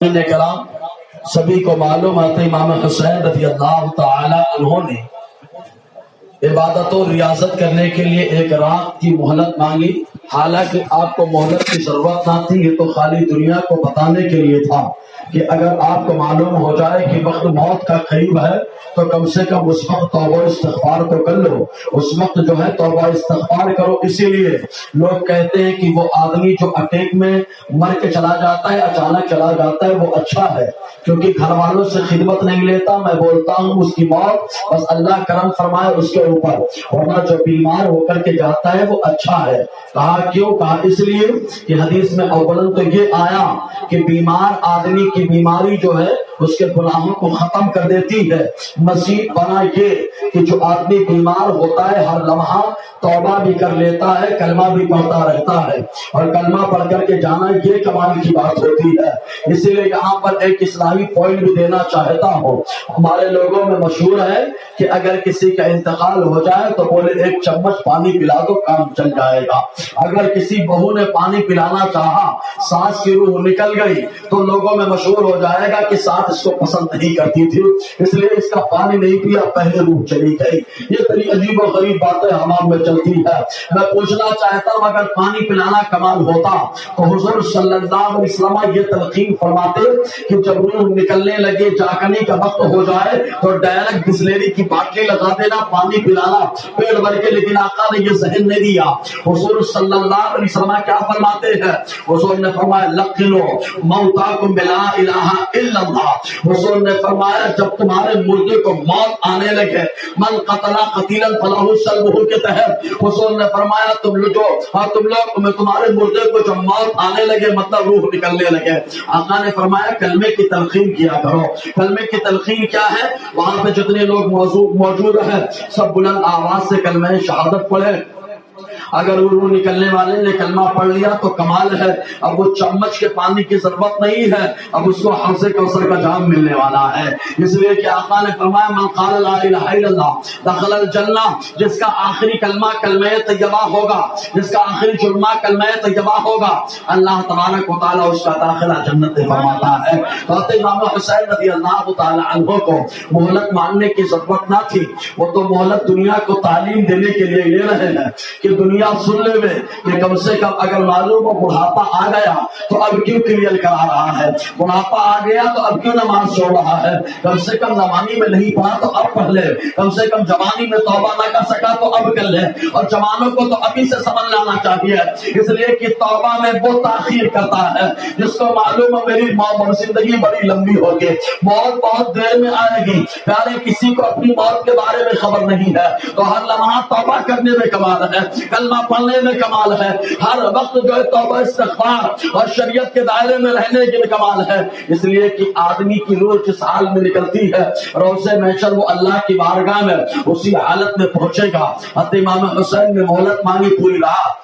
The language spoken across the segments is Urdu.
کرام سبھی کو معلوم ہے کہ امام حسین رضی اللہ تعالی عنہ نے عبادت و ریاضت کرنے کے لیے ایک رات کی مہلت مانگی، حالانکہ آپ کو مہلت کی ضرورت نہ تھی، یہ تو خالی دنیا کو بتانے کے لیے تھا کہ اگر آپ کو معلوم ہو جائے کہ وقت موت کا قریب ہے تو کم سے کم اس وقت توبہ استغفار تو کر لو، اس وقت جو ہے توبہ استغفار کرو۔ اسی لیے لوگ کہتے ہیں کہ وہ آدمی جو اٹیک میں مر کے چلا جاتا ہے، اچانک چلا جاتا ہے، وہ اچھا ہے کیونکہ گھر والوں سے خدمت نہیں لیتا۔ میں بولتا ہوں اس کی موت بس اللہ کرم فرمائے اس کے اوپر، ورنہ جو بیمار ہو کر کے جاتا ہے وہ اچھا ہے۔ کہا کیوں؟ کہا اس لیے کہ حدیث میں اولاً تو یہ آیا کہ بیمار آدمی کی بیماری جو ہے اس کے گناہوں کو ختم کر دیتی ہے۔ مزید بنا یہ کہ جو آدمی بیمار ہوتا ہے ہر لمحہ توبہ بھی کر لیتا ہے، کلمہ بھی پڑھتا رہتا ہے، اور کلمہ پڑھ کر کے جانا یہ کمال کی بات ہوتی ہے۔ اسی لیے یہاں پر ایک اصلاحی پوائنٹ بھی دینا چاہتا ہوں۔ ہمارے لوگوں میں مشہور ہے کہ اگر کسی کا انتقال ہو جائے تو بولے ایک چمچ پانی پلا دو کام چل جائے گا۔ اگر کسی بہو نے پانی پلانا چاہا، سانس کی روح نکل گئی تو لوگوں میں مشہور ہو جائے گا کہ ساتھ اس کو پسند نہیں کرتی تھی، اس لیے اس کا پانی نہیں پیا، پہلے روح چلی گئی۔ یہ بڑی عجیب و غریب باتیں ہمام میں چلتی ہے۔ میں پوچھنا چاہتا ہوں اگر پانی پلانا کمال ہوتا تو حضور صلی اللہ علیہ وسلم یہ تلقین فرماتے کہ جب روح نکلنے لگے، جاگنے کا وقت ہو جائے تو ڈائریکٹ بسلیری کی باٹلی لگا دینا، پانی پلانا پیڑ بھر کے، لیکن آقا نے یہ ذہن نہیں دیا۔ حضور صلی اللہ علیہ وسلم کیا فرماتے ہیں؟ حضور نے فرمایا لقنوا موتاکم بلا الہ الا اللہ۔ حضور نے فرمایا جب تمہارے مردے کو موت آنے لگے، من قتل قتیلا فلہ سلبہ کے تحت حضور نے فرمایا تم لوگ تمہارے مردے کو جب موت آنے لگے مطلب روح نکلنے لگے، آقا نے فرمایا کلمے کی تلقین کیا کرو۔ کلمے کی تلقین کیا ہے؟ وہاں پہ جتنے لوگ موجود ہیں سب بلند آواز سے کلمہ شہادت پڑھے۔ اگر روح نکلنے والے نے کلمہ پڑھ لیا تو کمال ہے، اب وہ چمچ کے پانی کی ضرورت نہیں ہے، اب اس کو حوض کوثر کا جام ملنے والا ہے۔ اس لیے کہ آقا نے فرمایا من قال لا الہ الا اللہ دخل الجنہ، جس کا آخری کلمہ کلمہ طیبہ ہوگا، جس کا آخری کلمہ کلمہ طیبہ ہوگا، اللہ تبارک و تعالیٰ اس کا داخلہ جنت میں فرماتا ہے۔ حضرت امام حسین رضی اللہ تعالی عنہ کو مہلت مانگنے کی ضرورت نہ تھی، وہ تو مہلت دنیا کو تعلیم دینے کے لیے لے رہے ہیں کہ دنیا سن لے میں کہ کم سے کم اگر معلوم ہو بڑھاپا آ گیا تو اب کیوں کلیئر کرا رہا ہے، بڑھاپا آ گیا تو اب کیوں نماز چھوڑ رہا ہے، کم سے کم جوانی میں نہیں پڑھا تو اب پڑھ لے، کم سے کم جوانی میں توبہ نہ کر سکا تو اب کر لے، اور جوانوں کو تو ابھی سے سمجھ لانا چاہیے، اس لیے کہ توبہ میں وہ تاخیر کرتا ہے جس کو معلوم ہے میری زندگی بڑی لمبی ہوگی، موت بہت دیر میں آئے گی۔ پیارے کسی کو اپنی موت کے بارے میں خبر نہیں ہے تو ہر لمحہ توبہ کرنے میں کمال ہے، کلمہ پڑھنے میں کمال ہے، ہر وقت جو ہے توبہ استغفار اور شریعت کے دائرے میں رہنے کے کمال ہے۔ اس لیے کہ آدمی کی روح جس حال میں نکلتی ہے روز محشر وہ اللہ کی بارگاہ میں اسی حالت میں پہنچے گا۔ حضرت امام حسین نے مہلت مانگی، پوری رات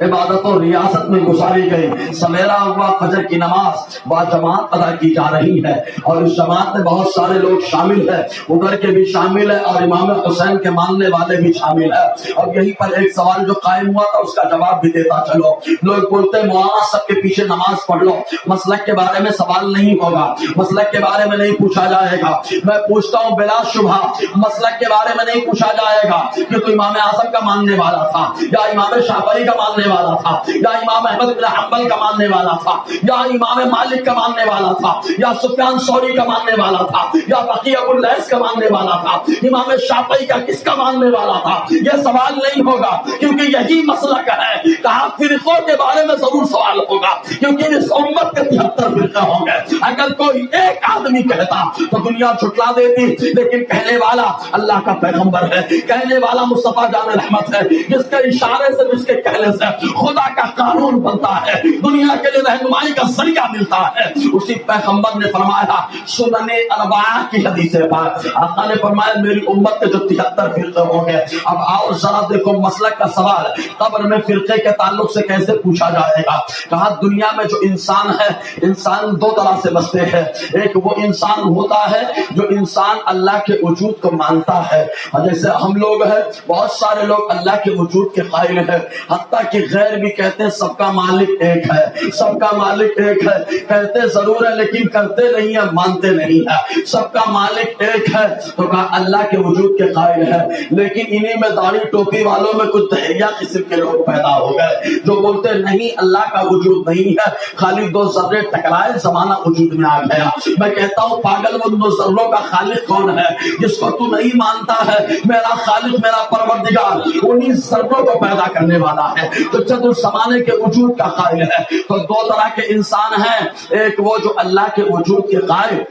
عبادت و ریاست میں گزاری گئی، سویرا ہوا فجر کی نماز با جماعت ادا کی جا رہی ہے، اور اس جماعت میں بہت سارے لوگ شامل ہیں، ادھر کے بھی شامل ہیں اور امام حسین کے ماننے والے بھی شامل ہیں۔ اور یہیں پر ایک سوال جو قائم ہوا تھا اس کا جواب بھی دیتا چلو۔ لوگ بولتے مولانا سب کے پیچھے نماز پڑھ لو، مسلک کے بارے میں سوال نہیں ہوگا، مسلک کے بارے میں نہیں پوچھا جائے گا۔ میں پوچھتا ہوں بلا شبہ مسلک کے بارے میں نہیں پوچھا جائے گا کہ تو امام اعظم کا ماننے والا تھا یا امام شافعی کا ماننے والا تھا یا امام احمد بن حنبل کا ماننے والا تھا یا امام مالک کا ماننے والا تھا یا سفیان ثوری کا ماننے والا تھا یا بقی ابو اللیث کا ماننے والا تھا، امام شافعی کا کس کا ماننے والا تھا، یہ سوال نہیں ہوگا کیونکہ یہی مسلک ہے۔ کہا فرقوں کے بارے میں ضرور سوال ہوگا کیونکہ اس امت کے 73 فرقے ہوں گے، اگر کوئی ایک آدمی کہتا تو دنیا جھٹلا دیتی، لیکن کہنے والا اللہ کا پیغمبر ہے، کہنے والا مصطفیٰ جان رحمت ہے، جس کے اشارے سے جس کے کہنے سے خدا کا قانون بنتا ہے، دنیا کے لیے رہنمائی کا ذریعہ ملتا ہے۔ اسی پیغمبر نے فرمایا سنن اربعہ کی حدیث پاک، آقا نے فرمایا میری امت کے جو 73 فرقے ہوں گے۔ اب آؤ ذرا دیکھو مسلک کا سوال قبر میں فرقے کے تعلق سے کیسے پوچھا جائے گا۔ کہا دنیا میں جو انسان ہے، انسان دو طرح سے بچتے ہیں۔ ایک وہ انسان ہوتا ہے جو انسان اللہ کے وجود کو مانتا ہے، جیسے ہم لوگ ہیں بہت سارے لوگ اللہ کے وجود کے قائل ہیں، حتیٰ کہ غیر بھی کہتے ہیں سب کا مالک ایک ہے، سب کا مالک ایک ہے، کہتے ضرور ہے لیکن کرتے نہیں ہیں، مانتے نہیں ہیں، سب کا مالک ایک ہے تو کہا اللہ کے وجود کے قائل ہے۔ لیکن انہی میں داڑھی ٹوپی والوں میں کچھ دہیا قسم کے لوگ پیدا ہو گئے جو بولتے نہیں اللہ کا وجود نہیں ہے، خالی دو ذرے ٹکرائے زمانہ وجود میں آ گیا۔ میں کہتا ہوں پاگل ان دو ذروں کا خالق کون ہے جس کو تو نہیں مانتا ہے؟ میرا خالق میرا پروردگار انہی ذروں کو پیدا کرنے والا ہے تو جب اس زمانے کے وجود کا قائل ہے۔ تو دو طرح کے انسان ہیں، ایک وہ جو اللہ کے وجود کے قائل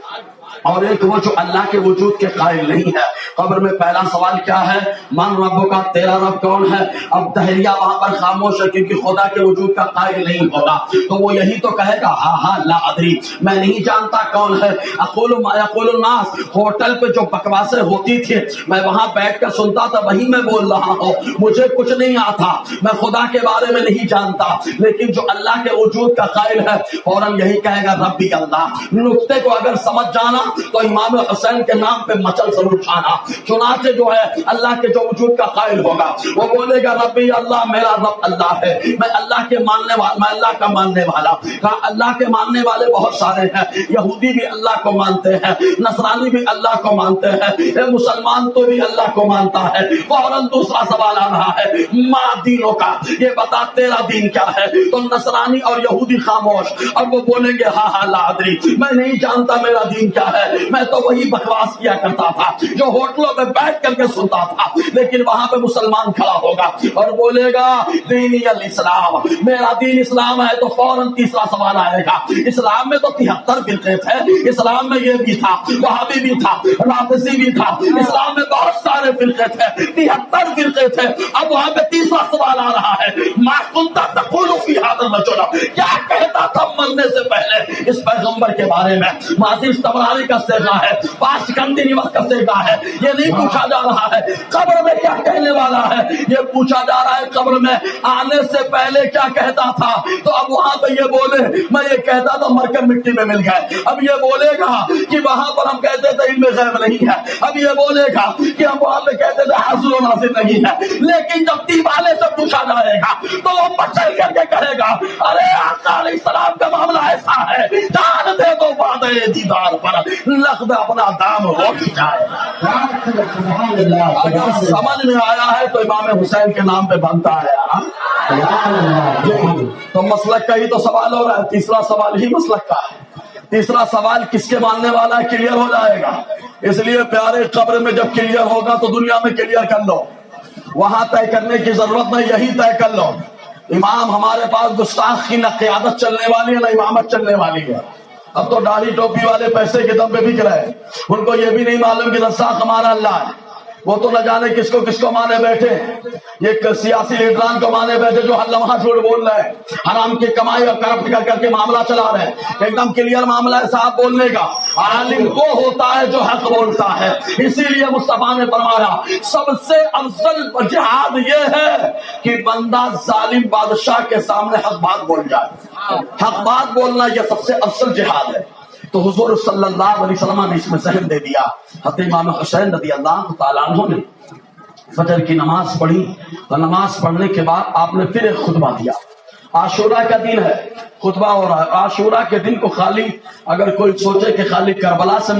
اور ایک وہ جو اللہ کے وجود کے قائل نہیں ہے۔ قبر میں پہلا سوال کیا ہے؟ من رب کا، تیرا رب کون ہے؟ اب دہریہ وہاں پر خاموش ہے کیونکہ خدا کے وجود کا قائل نہیں ہوگا تو وہ یہی تو کہے گا ہاں ہاں لا ادری، میں نہیں جانتا کون ہے۔ اقول ما یقول الناس، ہوٹل پہ جو بکواسیں ہوتی تھی میں وہاں بیٹھ کر سنتا تھا وہی میں بول رہا ہوں، مجھے کچھ نہیں آتا، میں خدا کے بارے میں نہیں جانتا، لیکن جو اللہ کے وجود کا قائل ہے فوراً یہی کہے گا ربی اللہ۔ نقطے کو اگر سمجھ جانا تو امام حسین کے نام پہ مچل ضرور کھانا۔ چنانچہ جو ہے اللہ کے جو وجود کا قائل ہوگا وہ بولے گا ربی اللہ، میرا رب اللہ ہے، میں اللہ کے ماننے والا، میں اللہ کا ماننے والا۔ کہا اللہ کے ماننے والے بہت سارے ہیں، یہودی بھی اللہ کو مانتے ہیں، نصرانی بھی اللہ کو مانتے ہیں، مسلمان تو بھی اللہ کو مانتا ہے۔ فوراً دوسرا سوال آ رہا ہے ما دینوں کا، یہ بتا تیرا دین کیا ہے؟ تو نصرانی اور یہودی خاموش، اور وہ بولیں گے ہاں ہاں لا ادری، میں نہیں جانتا میرا دین کیا ہے، میں تو وہی بکواس کیا کرتا تھا جو ہوٹلوں میں بیٹھ کر کے سنتا تھا۔ لیکن وہاں پہ مسلمان کھڑا ہوگا اور بولے گا دینی الاسلام، میرا دین اسلام ہے، تو فوراً تیسرا سوال آئے گا اسلام میں تو 73 فرقے تھے، اسلام میں یہ بھی تھا، وہابی بھی تھا، رافضی بھی تھا، اسلام میں بہت سارے فرقے تھے، 73 فرقے تھے۔ اب وہاں پہ تیسرا سوال آ رہا ہے ما کنت تقول فی ھذا الرجل، کیا کہتا تھا مرنے سے پہلے اس پیغمبر کے بارے میں؟ معزز طبرانی کا سیغہ ہے، پاس کندی نمت کا سیغہ ہے، یہ نہیں پوچھا جا رہا ہے قبر میں کیا کہنے والا ہے، یہ پوچھا جا رہا ہے قبر میں آنے سے پہلے کیا کہتا تھا۔ تو اب وہاں پہ یہ بولے میں یہ کہتا تھا مر کر مٹی میں مل گئے، اب یہ بولے گا کہ وہاں پر ہم کہتے تھے علم غیب نہیں ہے، اب یہ بولے گا کہ ہم وہاں پہ کہتے تھے حاضر و ناظر نہیں ہے۔ لیکن جب دیوالے سے پوچھا جائے گا تو وہ مچل کر کے کہے گا ارے آقا علیہ السلام کا معاملہ ایسا ہے، جان دے تو وعدے دیدار پر لقد اپنا دام ہو جائے۔ اگر سمجھ میں آیا ہے تو امام حسین کے نام پہ بنتا ہے۔ تو مسلک کا ہی تو سوال ہو رہا ہے، تیسرا سوال ہی مسلک کا ہے۔ تیسرا سوال کس کے ماننے والا ہے کلیئر ہو جائے گا، اس لیے پیارے قبر میں جب کلیئر ہوگا تو دنیا میں کلیئر کر لو، وہاں طے کرنے کی ضرورت نہیں، یہی طے کر لو۔ امام ہمارے پاس گستاخ کی نہ قیادت چلنے والی ہے نہ امامت چلنے والی ہے۔ اب تو داڑھی ٹوپی والے پیسے کے دم پہ بک رہے ہیں، ان کو یہ بھی نہیں معلوم کہ رزاق ہمارا اللہ ہے، وہ تو نہ جانے کس کو مانے بیٹھے، یہ سیاسی لیڈران کو مانے بیٹھے جو ہر لمحہ جھوٹ بول رہے ہیں، حرام کی کمائی اور کرپٹ کر کے معاملہ چلا رہے ہیں۔ ایک دم کلیئر معاملہ ہے صاحب بولنے کا، عالم وہ ہوتا ہے جو حق بولتا ہے۔ اسی لیے مصطفیٰ نے فرمایا سب سے افضل جہاد یہ ہے کہ بندہ ظالم بادشاہ کے سامنے حق بات بول جائے، حق بات بولنا یہ سب سے افضل جہاد ہے۔ تو حضور صلی اللہ علیہ وسلم نے اس میں ذہن دے دیا۔ حضرت امام حسین رضی اللہ تعالیٰ عنہ نے فجر کی نماز پڑھی اور نماز پڑھنے کے بعد آپ نے پھر ایک خطبہ دیا۔ عاشورہ کا دن ہے، خطبہ ہو رہا ہے۔ عاشورہ کے دن کو خالی اگر کوئی سوچے کہ خالی کربلا سے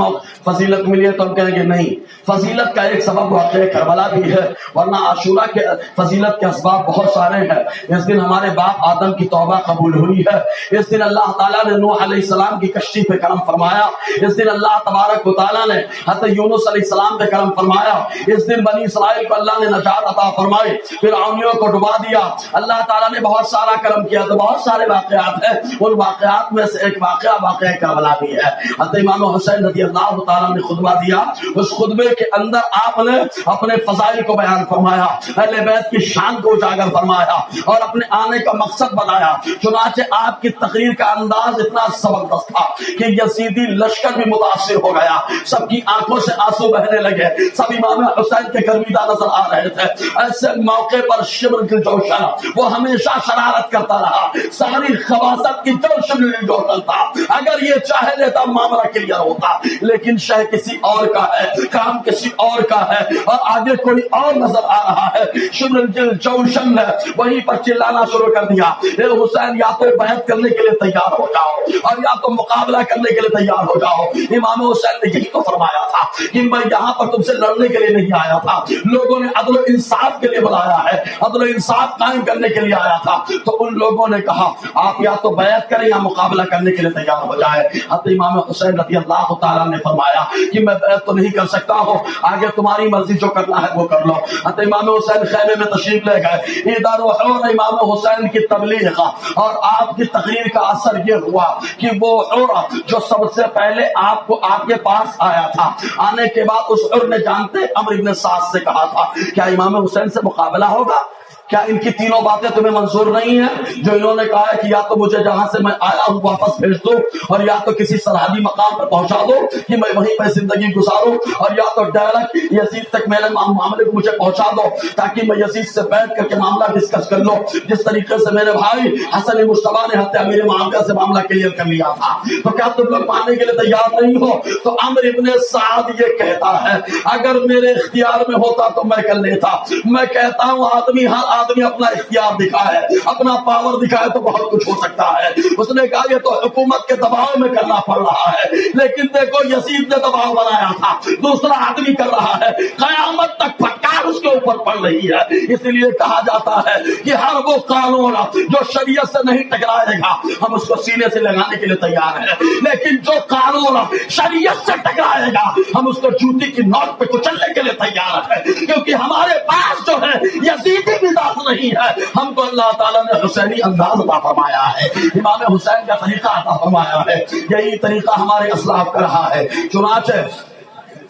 فضیلت ملی ہے تو ہم کہیں گے نہیں، فضیلت کا ایک سبب واقعہ کربلا بھی ہے، ورنہ عاشورہ کے فضیلت کے اسباب بہت سارے ہیں۔ اس دن ہمارے باپ آدم کی توبہ قبول ہوئی ہے، اس دن اللہ تعالیٰ نے نوح علیہ السلام کی کشتی پہ کرم فرمایا، اس دن اللہ تبارک و تعالیٰ نے حضرت یونس علیہ السلام پہ کرم فرمایا، اس دن بنی اسرائیل کو اللہ نے نجات عطا فرمائی، فرعونیوں کو ڈبا دیا، اللہ تعالیٰ نے بہت سارا کرم کیا۔ تو بہت سارے واقعات ہیں، ان واقعات میں سے ایک واقعہ کربلا بھی ہے۔ حضرت امام حسین رضی اللہ تعالیٰ نے خطبہ دیا، اس خطبے کے اندر آپ نے اپنے فضائل کو بیان فرمایا، اہل بیت کی شان کو اجاگر فرمایا اور اپنے آنے کا مقصد بتایا۔ چنانچہ آپ کی تقریر کا انداز اتنا زبردست تھا کہ یزیدی لشکر بھی متاثر ہو گیا، سب کی آنکھوں سے آنسو بہنے لگے، سب امام حسین کے گرویدہ نظر آ رہے تھے۔ ایسے موقع پر شبر کی جوشن وہ ہمیشہ شرارت کرتا رہا، ساری خواص ریاست کی جوشن تھا، اگر یہ چاہے لیتا معاملہ کلیئر ہوتا، لیکن شہ کسی اور کا ہے، کام کسی اور کا ہے، اور آگے کوئی اور نظر آ رہا ہے۔ شمر جوشن نے وہیں پر چلانا شروع کر دیا، اے حسین یا تو بیعت کرنے کے لیے تیار ہو جاؤ اور یا تو مقابلہ کرنے کے لیے تیار ہو جاؤ۔ امام حسین نے یہی تو فرمایا تھا کہ میں یہاں پر تم سے لڑنے کے لیے نہیں آیا تھا، لوگوں نے عدل و انصاف کے لیے بلایا ہے، عدل و انصاف قائم کرنے کے لیے آیا تھا۔ تو ان لوگوں نے کہا آپ یا تو بیعت کریں یا مقابلہ کرنے کے لیے تیار ہو جائے۔ حضرت امام حسین رضی اللہ تعالیٰ نے فرمایا کہ میں بیعت تو نہیں کر سکتا ہوں، آگے تمہاری مرضی، جو کرنا ہے وہ کر لو۔ حضرت امام حسین خیمے میں تشریف لے گئے۔ ادھر امام حسین کی تبلیغ کا اور آپ کی تقریر کا اثر یہ ہوا کہ وہ عورت جو سب سے پہلے آپ کے پاس آیا تھا، آنے کے بعد اس عورت نے جانتے عمرو بن سعد سے کہا تھا کیا امام حسین سے مقابلہ ہوگا؟ کیا ان کی تینوں باتیں تمہیں منظور نہیں ہیں جو انہوں نے کہا ہے کہ یا تو مجھے جہاں سے میں آیا ہوں واپس بھیج دو، اور یا تو کسی سرحدی مقام پر پہنچا دو کہ میں وہیں پہ زندگی گزاروں، اور یا تو ڈائریکٹ یزید تک میرے معاملے کو مجھے پہنچا دو تاکہ میں یزید سے بیٹھ کر کے معاملہ ڈسکس کر لوں، جس طریقے سے میرے بھائی حسن مصطفیٰ نے حتیٰ میرے معاملے سے معاملہ کلیئر کر لیا تھا۔ تو کیا تم لوگ ماننے کے لیے تیار نہیں ہو؟ تو عمرو بن سعد یہ کہتا ہے اگر میرے اختیار میں ہوتا تو میں کر لیتا۔ میں کہتا ہوں ہر آدمی اپنا اختیار دکھائے، اپنا پاور دکھائے تو بہت کچھ ہو سکتا ہے۔ اس نے کہا یہ تو حکومت کے دباؤ میں کرنا پڑ رہا ہے، لیکن دیکھو یزید نے دباؤ بنایا تھا، دوسرا آدمی کر رہا ہے، قیامت تک پھٹکار اس کے اوپر پڑ رہی ہے۔ اس لیے کہا جاتا ہے کہ ہر وہ قانون جو شریعت سے نہیں ٹکرائے گا ہم اس کو سینے سے لگانے کے لیے تیار ہیں، لیکن جو قانون شریعت سے ٹکرائے گا ہم اس کو جوتی کی نوک پہ کچلنے کے لیے تیار ہیں، کیونکہ ہمارے پاس جو ہے یزیدی مزاج نہیں ہے، ہم کو اللہ تعالیٰ نے حسینی انداز عطا فرمایا ہے، امام حسین کا طریقہ عطا فرمایا ہے، یہی طریقہ ہمارے اسلاف کا رہا ہے۔ چنانچہ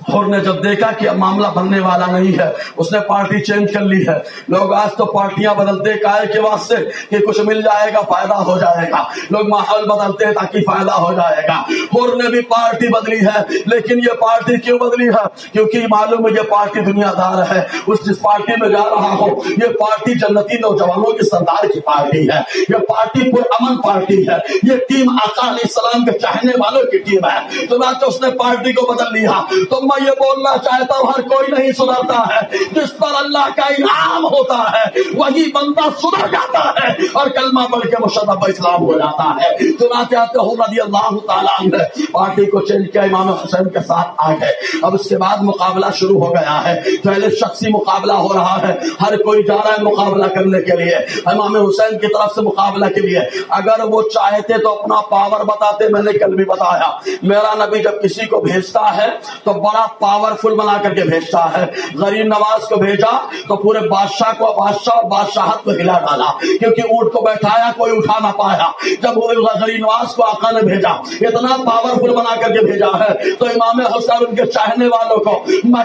اور نے جب دیکھا کہ اب معاملہ بننے والا نہیں ہے اس نے پارٹی چینج کر لی ہے۔ لوگ آج تو پارٹیاں بدلتے کائے کے واسطے کہ کچھ مل جائے گا فائدہ ہو جائے گا، لوگ ماحول بدلتے ہیں تاکہ فائدہ ہو جائے گا۔ اور نے بھی پارٹی بدلی ہے، لیکن یہ پارٹی کیوں بدلی ہے؟ کیونکہ معلوم ہے یہ پارٹی دنیا دار ہے، اس جس پارٹی میں جا رہا ہو یہ پارٹی جنتی نوجوانوں کے سردار کی پارٹی ہے، یہ پارٹی پرامن پارٹی ہے، یہ ٹیم آقا علیہ السلام کے چاہنے والوں کی ٹیم ہے۔ چنانچہ اس نے پارٹی کو بدل لیا۔ تو میں یہ بولنا چاہتا ہوں ہر کوئی نہیں سدھرتا ہے، جس پر اللہ کا انعام ہوتا ہے وہی بندہ سدھر جاتا ہے اور کلمہ پڑھ کے مشرف اسلام ہو جاتا ہے۔ چنانچہ رضی اللہ تعالیٰ عنہ پارٹی کو چینج کیا، امام حسین کے ساتھ آ گئے۔ اب اس کے بعد مقابلہ شروع ہو گیا ہے، پہلے شخصی مقابلہ ہو رہا ہے، ہر کوئی جا رہا ہے مقابلہ کرنے کے لیے امام حسین کی طرف سے مقابلہ کے لیے۔ اگر وہ چاہتے تو اپنا پاور بتاتے، میں نے کل بھی بتایا میرا نبی جب کسی کو بھیجتا ہے تو بڑا پاورفل بنا کر کے بھیجتا ہے۔ غریب نواز کو بھیجا تو پورے بادشاہ کو بادشاہ اور بادشاہت کو ہلا ڈالا، کیونکہ اونٹ کو بیٹھایا کوئی اٹھا نہ پایا۔ جب غریب نواز کو آقا نے بھیجا اتنا پاورفل بنا کر کے بھیجا ہے، تو امام حسین ان کے چاہنے والوں کو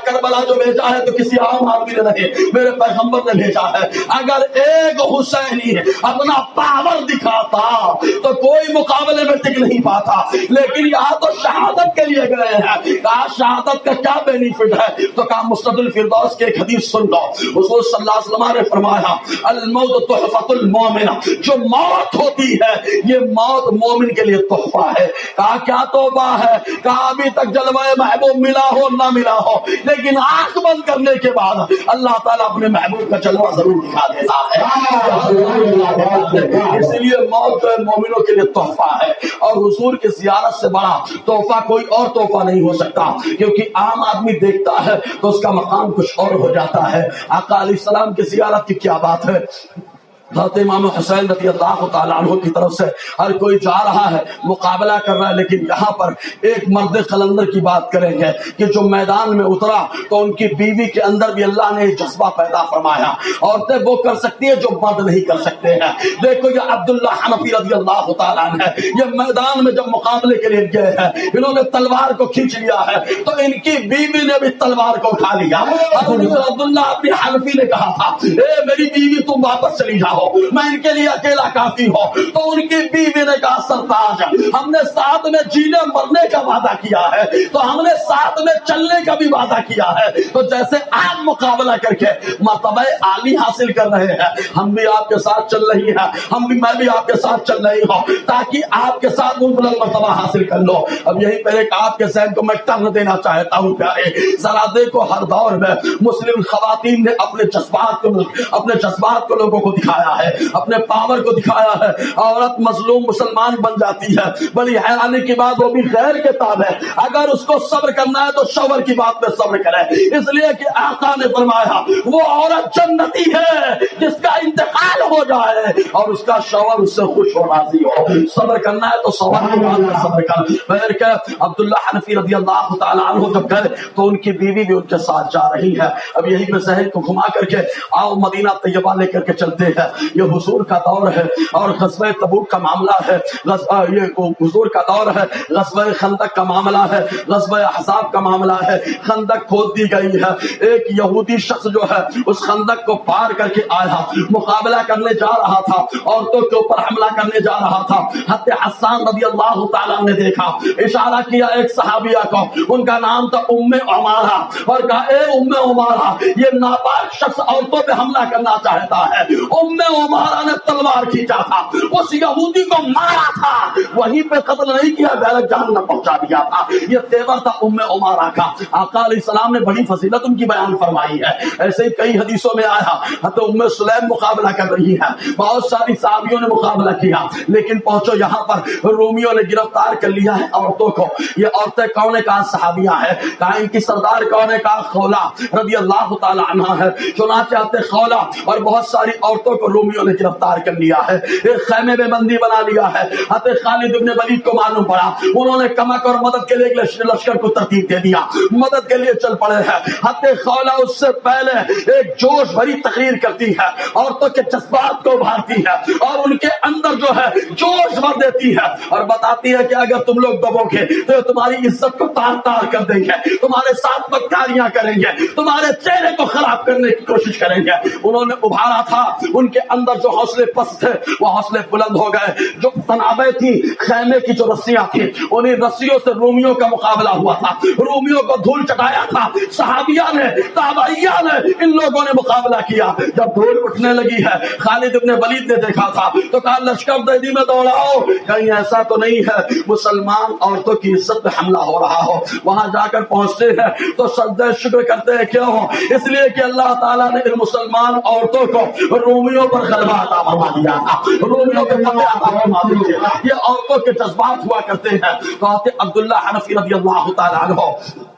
کربلا جو بھیجا ہے تو کسی عام آدمی نے نہیں، میرے پیغمبر نے بھیجا ہے۔ اگر ایک حسینی اپنا پاور دکھاتا تو کوئی مقابلے میں ٹک نہیں پاتا، لیکن یہاں تو شہادت کے لیے گئے ہیں۔ کہا شہادت کا کیا بینیفٹ ہے؟ تو کہا مسند الفردوس کی ایک حدیث سن لو، حضور صلی اللہ علیہ وسلم نے فرمایا الموت تحفۃ المومن، جو موت ہوتی ہے یہ موت مومن کے لیے تحفہ ہے۔ کہا کیا تحفہ ہے؟ کہا ابھی تک جلوہ محبوب ملا ہو نہ ملا ہو، لیکن آنکھ بند کرنے کے بعد اللہ تعالیٰ اپنے محبوب کا جلوہ ضرور دکھا دیتا ہے۔ اس لیے موت جو ہے مومنوں کے لیے تحفہ ہے، اور حضور کی زیارت سے بڑا تحفہ کوئی اور تحفہ نہیں ہو سکتا، کیونکہ عام آدمی دیکھتا ہے تو اس کا مقام کچھ اور ہو جاتا ہے۔ آقا علیہ السلام کی زیارت کی کیا بات ہے؟ حضرت امام حسین رضی اللہ تعالیٰ عنہ کی طرف سے ہر کوئی جا رہا ہے مقابلہ کر رہا ہے، لیکن یہاں پر ایک مرد قلندر کی بات کریں گے کہ جو میدان میں اترا تو ان کی بیوی کے اندر بھی اللہ نے جذبہ پیدا فرمایا۔ عورتیں وہ کر سکتی ہیں جو مرد نہیں کر سکتے ہیں۔ دیکھو یہ عبداللہ حنفی رضی اللہ تعالیٰ عنہ یہ میدان میں جب مقابلے کے لیے گئے ہیں، انہوں نے تلوار کو کھینچ لیا ہے تو ان کی بیوی نے بھی تلوار کو اٹھا لیا۔ عبداللہ اپنی حنفی نے کہا تھا اے میری بیوی تم واپس چلی جاؤ، ہو، میں ان کے لیے اکیلا کافی ہو. تو ان کی بیوی نے کہا سرتاج ہم نے ساتھ میں جینے مرنے کا وعدہ کیا ہے تو ہم نے ساتھ میں چلنے کا بھی وعدہ کیا ہے. تو جیسے آپ مقابلہ کر کے مرتبہ عالی حاصل کر رہے ہیں، ہم بھی آپ کے ساتھ چل رہی ہیں، میں بھی آپ کے ساتھ چل رہی ہوں تاکہ آپ کے ساتھ وہ بلند مرتبہ حاصل کر لو. اب یہی پہ ایک آپ کے ذہن کو میں ٹرن دینا چاہتا ہوں پیارے. ذرا دیکھو ہر دور میں مسلم خواتین نے اپنے جذبات کو لوگوں کو دکھایا ہے، اپنے پاور کو دکھایا ہے. عورت مظلوم مسلمان بن جاتی ہے، بڑی حیرانی کی بات وہ بھی غیر کے تابع. اگر اس کو صبر کرنا ہے تو شوہر کی بات پہ صبر کرے، اس لیے کہ آقا نے فرمایا وہ عورت جنتی ہے جس کا انتقال ہو جائے اور اس کا شوہر اس سے خوش ہو راضی ہو. صبر کرنا ہے تو شوہر کی بات پہ صبر کر. پھر کہ عبداللہ حنفی رضی اللہ تعالیٰ عنہ جب گئے تو ان کی بیوی بھی ان کے ساتھ جا رہی ہے. اب یہی میں ذہن کو گھما کر کے آؤ مدینہ طیبہ لے کر کے چلتے ہیں. یہ حضور کا دور ہے اور غزوہ تبوک کا معاملہ ہے، یہ حضور کا دور ہے، غزوہ خندق کا معاملہ ہے، غزوہ احزاب کا معاملہ ہے. خندق کھود دی گئی ہے، ایک یہودی شخص جو ہے اس خندق کو پار کر کے آیا، مقابلہ کرنے جا رہا تھا، عورتوں کے اوپر حملہ کرنے جا رہا تھا. حضرت حسان رضی اللہ تعالیٰ نے دیکھا، اشارہ کیا ایک صحابیہ کو، ان کا نام تھا ام عمارہ، اور کہا اے ام عمارہ یہ ناپاک شخص عورتوں پہ حملہ کرنا چاہتا ہے. ام عمارہ نے تلوار کھینچا تھا، اس یہودی کو مارا تھا، وہیں پہ قتل نہیں کیا، ڈائریکٹ جہنم پہنچا دیا تھا. یہ تیور تھا ام عمارہ کا. آقا علیہ السلام نے بڑی فضیلت ان کی بیان فرمائی ہے. ایسے ہی کئی حدیثوں میں آیا حضرت ام سلیم مقابلہ کر رہی ہے، بہت ساری صحابیوں نے مقابلہ کیا، لیکن پہنچو یہاں پر رومیوں نے گرفتار کر لیا ہے عورتوں کو. یہ عورتیں کون؟ کہا صحابیہ ہے. کہا ان کی سردار کون ہے؟ کہا خولا رضی اللہ تعالی عنہا ہے. چنانچہ حضرت خولا اور بہت ساری عورتوں کو رومیوں نے گرفتار کر لیا ہے، ایک خیمے میں بندی بنا لیا ہے. حضرت خالد بن ولید کو معلوم پڑا، انہوں نے کمک اور مدد کے لیے لشکر کو ترتیب دے دیا، مدد کے لیے چل پڑے ہیں. حضرت خولا اس سے پہلے ایک جوش بھری تقریر کرتی ہے، عورتوں کے جذبات کو ابھارتی ہے اور ان کے اندر جو ہے جوش بھر دیتی ہے اور بتاتی ہے کہ اگر تم لوگ دبو گے تو تمہاری عزت کو تار تار کر دیں گے، تمہارے ساتھ بدکاریاں کریں گے، تمہارے چہرے کو خراب کرنے کی کوشش کریں گے. انہوں نے ابھارا تھا، ان کے اندر جو حوصلے پست تھے وہ حوصلے بلند ہو گئے. جو تنابیں تھی، خیمے کی جو رسیاں تھیں، انہیں رسیوں سے رومیوں کا مقابلہ ہوا تھا، رومیوں کو دھول چٹایا تھا. صحابیہ نے، تابعیہ نے، ان لوگوں نے مقابلہ کیا. جب دھول اٹھنے لگی ہے، خالد ابن ولید نے دیکھا تھا تو کہا لشکر دیدی میں دوڑاؤ، کہیں ایسا تو نہیں ہے مسلمان عورتوں کی عزت پہ حملہ ہو رہا ہو. وہاں جا کر پہنچتے ہیں تو سجدہ شکر کرتے ہیں، کیوں؟ اس لیے کہ اللہ تعالیٰ نے ان مسلمان عورتوں کو رومیوں پر غلبہ عطا فرما دیا تھا، رومیوں کے فتح عطا فرما دیے. یہ عورتوں کے جذبات ہوا کرتے ہیں. تو عبداللہ حنفی رضی اللہ تعالیٰ عنہ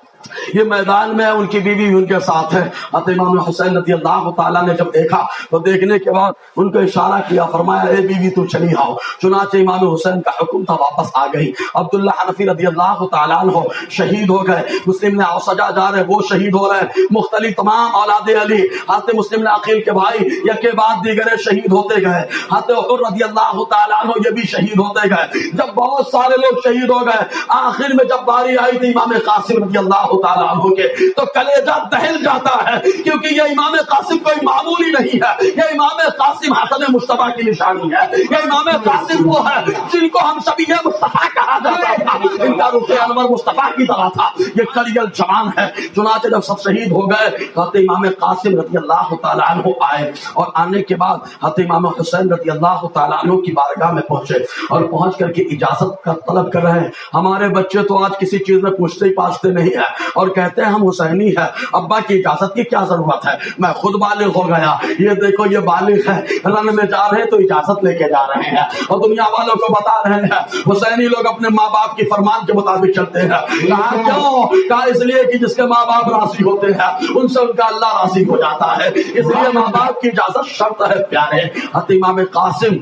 یہ میدان میں ان کی بیوی ان کے ساتھ ہے. حضرت امام حسین رضی اللہ تعالیٰ نے جب دیکھا تو دیکھنے کے بعد ان کو اشارہ کیا، فرمایا اے بیوی تو چلی آؤ. چنانچہ امام حسین کا حکم تھا، واپس آ گئی. عبداللہ حنفی رضی اللہ تعالیٰ عنہ شہید ہو گئے. مسلم نے سجا جا رہے وہ شہید ہو رہے ہیں، مختلف تمام اولاد علی حضرت مسلم نے عقیل کے بھائی یکے بعد دیگر شہید ہوتے گئے. حضرت عمر رضی اللہ تعالیٰ عنہ یہ بھی شہید ہوتے گئے. جب بہت سارے لوگ شہید ہو گئے، آخر میں جب باری آئی تھی امام قاسم رضی اللہ تعالیٰ عنہ کے تو کلیجہ دہل جاتا ہے، کیونکہ یہ امام قاسم کوئی معمولی نہیں ہے. یہ امام قاسم حسن مصطفیٰ کی نشانی ہے. یہ امام قاسم وہ ہے جن کو ہم شبیہ مصطفیٰ کہا جاتا تھا، ان کا رخ انور مصطفیٰ کی طرح تھا. یہ کلیل جوان ہے. چنانچہ جب سب شہید ہو گئے حضرت امام قاسم رضی اللہ تعالیٰ عنہ آئے، اور آنے کے بعد حضرت امام حسین رضی اللہ تعالیٰ عنہ کی بارگاہ میں پہنچے اور پہنچ کر کے اجازت کا طلب کر رہے ہیں. ہمارے بچے تو آج کسی چیز میں پوچھتے ہی پاچھتے نہیں ہے اور کہتے ہیں ہم حسینی ہے، ابا کی اجازت کی کیا ضرورت ہے، میں خود بالغ ہو گیا، یہ دیکھو یہ بالغ ہے، رن میں جا رہے ہیں تو اجازت لے کے جا رہے ہیں اور دنیا والوں کو بتا رہے ہیں حسینی لوگ اپنے ماں باپ کی فرمان کے مطابق چلتے ہیں. کہا کیوں؟ کہا اس لیے کہ جس کے ماں باپ راضی ہوتے ہیں ان سے ان کا اللہ راضی ہو جاتا ہے، اس لیے ماں باپ کی اجازت شرط ہے. پیارے حضرت امام قاسم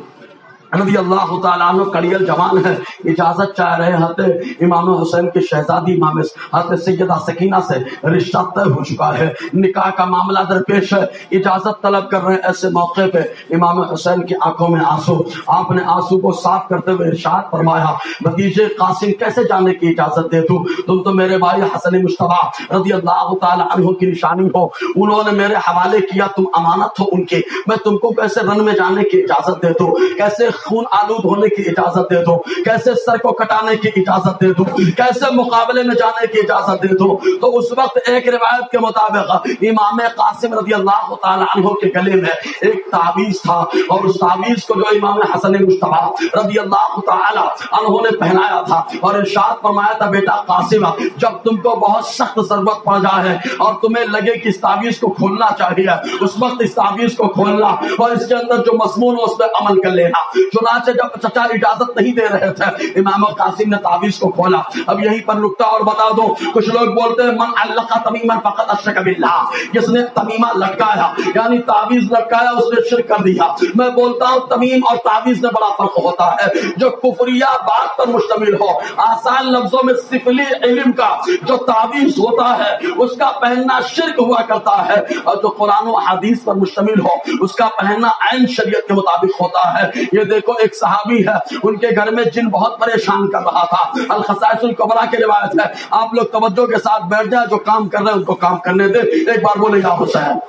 رضی اللہ تعالیٰ عنہ کڑیل جوان ہے، اجازت چاہ رہے ہیں امام حسین کی شہزادی امام حضرت سیدہ سکینہ سے رشتہ طے ہو چکا ہے، نکاح کا معاملہ درپیش ہے، اجازت طلب کر رہے ہیں۔ ایسے موقع پہ امام حسین کی آنکھوں میں آنسو، آپ نے آنسو کو صاف کرتے ہوئے ارشاد فرمایا بھتیجے قاسم کیسے جانے کی اجازت دے دوں، تم تو میرے بھائی حسن مجتبی رضی اللہ تعالیٰ عنہ کی نشانی ہو، انہوں نے میرے حوالے کیا، تم امانت ہو ان کی، میں تم کو کیسے رن میں جانے کی اجازت دے دوں، کیسے خون آلود ہونے کی اجازت دے دو، کیسے سر کو کٹانے کی اجازت دے دو، کیسے مقابلے میں جانے کی اجازت دے دو۔ تو اس وقت ایک روایت کے مطابق امام قاسم رضی اللہ تعالی عنہ کے گلے میں ایک تعویذ تھا، اور اس تعویذ کو جو امام حسن مجتبی رضی اللہ تعالی عنہ نے پہنایا تھا اور ارشاد فرمایا تھا بیٹا قاسم جب تم کو بہت سخت ضرورت پڑ جائے اور تمہیں لگے کہ اس تعویذ کو کھولنا چاہیے، اس وقت اس تعویذ کو کھولنا اور اس کے اندر جو مضمون ہو اس پہ عمل کر لینا۔ چنانچہ جب چچا اجازت نہیں دے رہے تھے امام قاسم نے تعویذ کو کھولا۔ اب یہیں پر نکتہ اور بتا دو، کچھ لوگ بولتے ہیں من علق تمیما فقط اشرک باللہ، جس نے تمیمہ لٹکایا یعنی تعویذ لٹکایا اس نے شرک کر دیا۔ میں بولتا ہوں تمیم اور تعویذ میں بڑا فرق ہوتا ہے، جو کفریہ بات پر مشتمل ہو، آسان لفظوں میں سفلی علم کا جو تعویذ ہوتا ہے اس کا پہننا شرک ہوا کرتا ہے، اور جو قرآن و حدیث پر مشتمل ہو اس کا پہننا عین شریعت کے مطابق ہوتا ہے۔ یہ دیکھو ایک صحابی ہے، ان کے گھر میں جن بہت پریشان کر رہا تھا، الخصائص الکبریٰ کی روایت ہے، آپ لوگ توجہ کے ساتھ بیٹھ جائیں، جو کام کر رہے ہیں ان کو کام کرنے دے، ایک بار بولے یا حسین،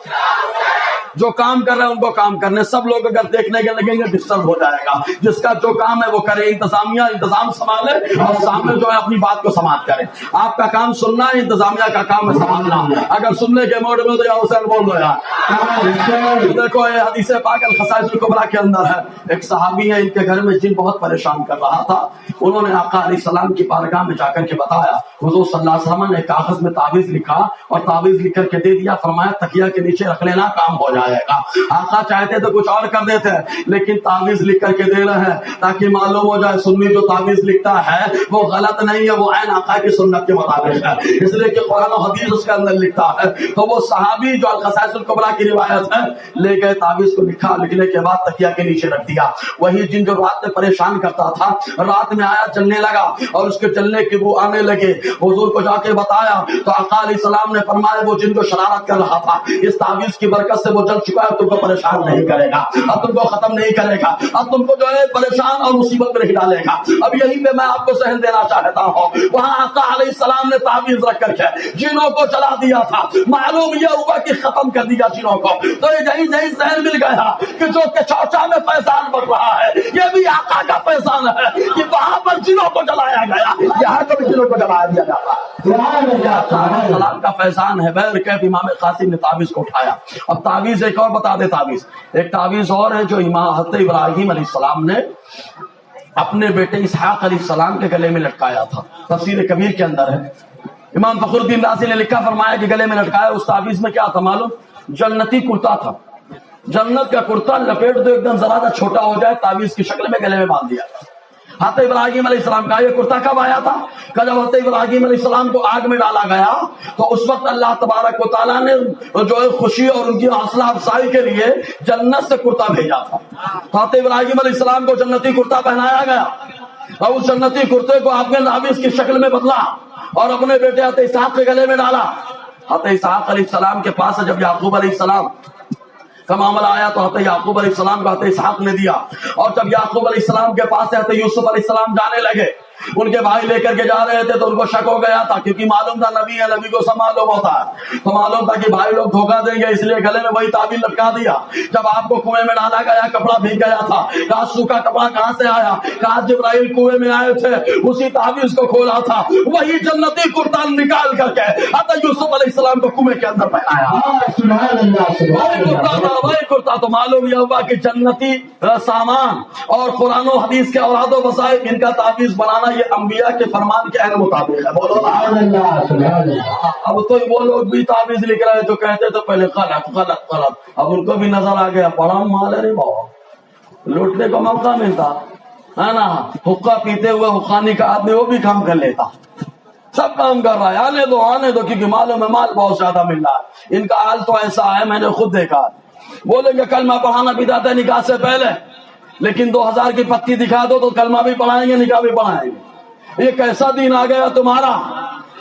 جو کام کر رہے ہیں ان کو کام کرنے، سب لوگ اگر دیکھنے کے لگیں گے ڈسٹرب ہو جائے گا، جس کا جو کام ہے وہ کرے، انتظامیہ انتظام سنبھالے اور سامنے جو ہے اپنی بات کو سماعت کرے۔ آپ کا کام سننا ہے، انتظامیہ کا کام ہے سنبھالنا، اگر سننے کے موڈ میں تو یا حسین بول دو یار۔ دیکھو یہ حدیث پاک الخصائص الکبریٰ کے اندر ہے، ایک صحابی ہے، ان کے گھر میں جن بہت پریشان کر رہا تھا، انہوں نے آقا علیہ السلام کی بارگاہ میں جا کر کے بتایا، حضور صلی اللہ علیہ وسلم نے کاغذ میں تعویذ لکھا اور تعویذ لکھ کر کے دے دیا، فرمایا تکیہ کے نیچے رکھ لینا، کام ہو جائے گا۔ آقا چاہتے تو کچھ اور کر دیتے لیکن تعویذ لکھ کر کے دے رہے ہیں تاکہ معلوم ہو جائے سنی جو تعویذ لکھتا ہے وہ غلط نہیں ہے، وہ عین آقا کی سنت کے مطابق ہے، اس لیے کہ قرآن و حدیث اس کے اندر لکھتا ہے۔ تو وہ صحابی جو الخصائص الکبریٰ کی روایت ہے لے گئے، تعویذ کو لکھا، لکھنے کے بعد تکیہ کے نیچے رکھ دیا۔ وہی جن جو رات میں پریشان کرتا تھا رات میں آیا، چلنے لگا اور اس کے چلنے کی بو آنے لگے، حضور کو جا کے بتایا تو آقا علیہ السلام نے فرمایا وہ جن جو شرارت کر رہا تھا اس تعویذ کی برکت سے وہ جل چکا ہے، تم کو پریشان نہیں کرے گا، اب تم کو ختم نہیں کرے گا، اب تم کو جو ہے پریشان اور مصیبت میں نہیں ڈالے گا۔ اب یہیں پہ میں آپ کو ذہن دینا چاہتا ہوں، وہاں آقا علیہ السلام نے تعویذ رکھ کر کے جنوں کو چلا دیا تھا، معلوم یہ ہوا کہ ختم کر دیا جنوں کو، تو یہی ذہن مل گیا کہ جو کہ چوچا میں فیضان بڑھ رہا ہے یہ بھی آقا کا فیضان ہے کہ وہاں پر جنوں کو جلایا گیا، یہاں پر بھی جنوں کو جلا دیا جاتا ہے۔ سلام کا فیضان ہے۔ بہر کیف امام قاسم نے تعویذ کو اٹھایا۔ اب تعویذ ایک اور بتا دے، تعویذ ایک تعویذ اور ہے جو امام حضرت ابراہیم علیہ السلام نے اپنے بیٹے اسحاق علیہ السلام کے گلے میں لٹکایا تھا، تفسیر کبیر کے اندر ہے۔ امام فخر الدین رازی نے لکھا، فرمایا کہ گلے میں لٹکایا، اس تعویذ میں کیا تھا معلوم؟ جنتی کرتا تھا، جنت کا کرتا لپیٹ دو ایک دم ذرا سا چھوٹا ہو جائے، تعویذ کی شکل میں گلے میں باندھ دیا۔ حضرت ابراہیم علیہ السلام کا یہ کرتا کب آیا تھا؟ کہ جب حضرت ابراہیم علیہ السلام کو آگ میں ڈالا گیا تو اس وقت اللہ تبارک و تعالیٰ نے جو ہے خوشی اور ان کی حوصلہ افزائی کے لیے جنت سے کرتا بھیجا تھا۔ حضرت ابراہیم علیہ السلام کو جنتی کرتا پہنایا گیا اور اس جنتی کرتے کو آپ نے تعویذ کی شکل میں بدلا اور اپنے بیٹے حضرت اسحاق کے گلے میں ڈالا۔ حضرت اسحاق علیہ السلام کے پاس جب یعقوب علیہ السلام کا معاملہ آیا تو حضرت یعقوب علیہ السلام کو حضرت اسحاق نے دیا، اور جب یعقوب علیہ السلام کے پاس حضرت یوسف علیہ السلام جانے لگے، ان کے بھائی لے کر کے جا رہے تھے تو ان کو شک ہو گیا تھا، کیونکہ معلوم تھا نبی ہے، نبی کو سب معلوم ہوتا ہے، تو معلوم تھا کہ بھائی لوگ دھوکہ دیں گے، اس لیے گلے میں وہی تعویذ لٹکا دیا۔ جب آپ کو کنویں میں ڈالا گیا کپڑا بھیگ گیا تھا، کہا سوکھا کپڑا کہاں سے آیا؟ کہا جبرائیل کنویں میں آئے تھے، اسی تعویذ کو کھولا تھا، وہی جنتی کرتا نکال کر کے حضرت یوسف علیہ السلام کو کنویں کے اندر پہنایا۔ وہی کرتا تو معلوم یہ ہوا کہ جنتی سامان اور قرآن و حدیث کے اوراد و وسائل ان کا تعویذ بنانا یہ انبیاء کے فرمان کے عین مطابق ہے۔ بولو اب تو وہ لوگ بھی تعویذ لکھ رہے جو کہتے تھے پہلے غلط غلط غلط، اب ان کو بھی نظر آ گیا بڑا مال ہے رے بابا، لوٹنے کا موقع ملتا ہے نا، حقہ پیتے ہوئے حقانی کا آدمی وہ بھی کام کر لیتا، سب کام کر رہا ہے، آنے دو کیونکہ معلوم ہے مال بہت زیادہ مل رہا ہے۔ ان کا حال تو ایسا ہے، میں نے خود دیکھا، بولیں گے کلمہ پڑھانا بدعت ہے نکاح سے پہلے، لیکن 2000 کی پتی دکھا دو تو کلمہ بھی پڑھائیں گے، نکاح بھی پڑھائیں گے۔ یہ کیسا دین آ گیا تمہارا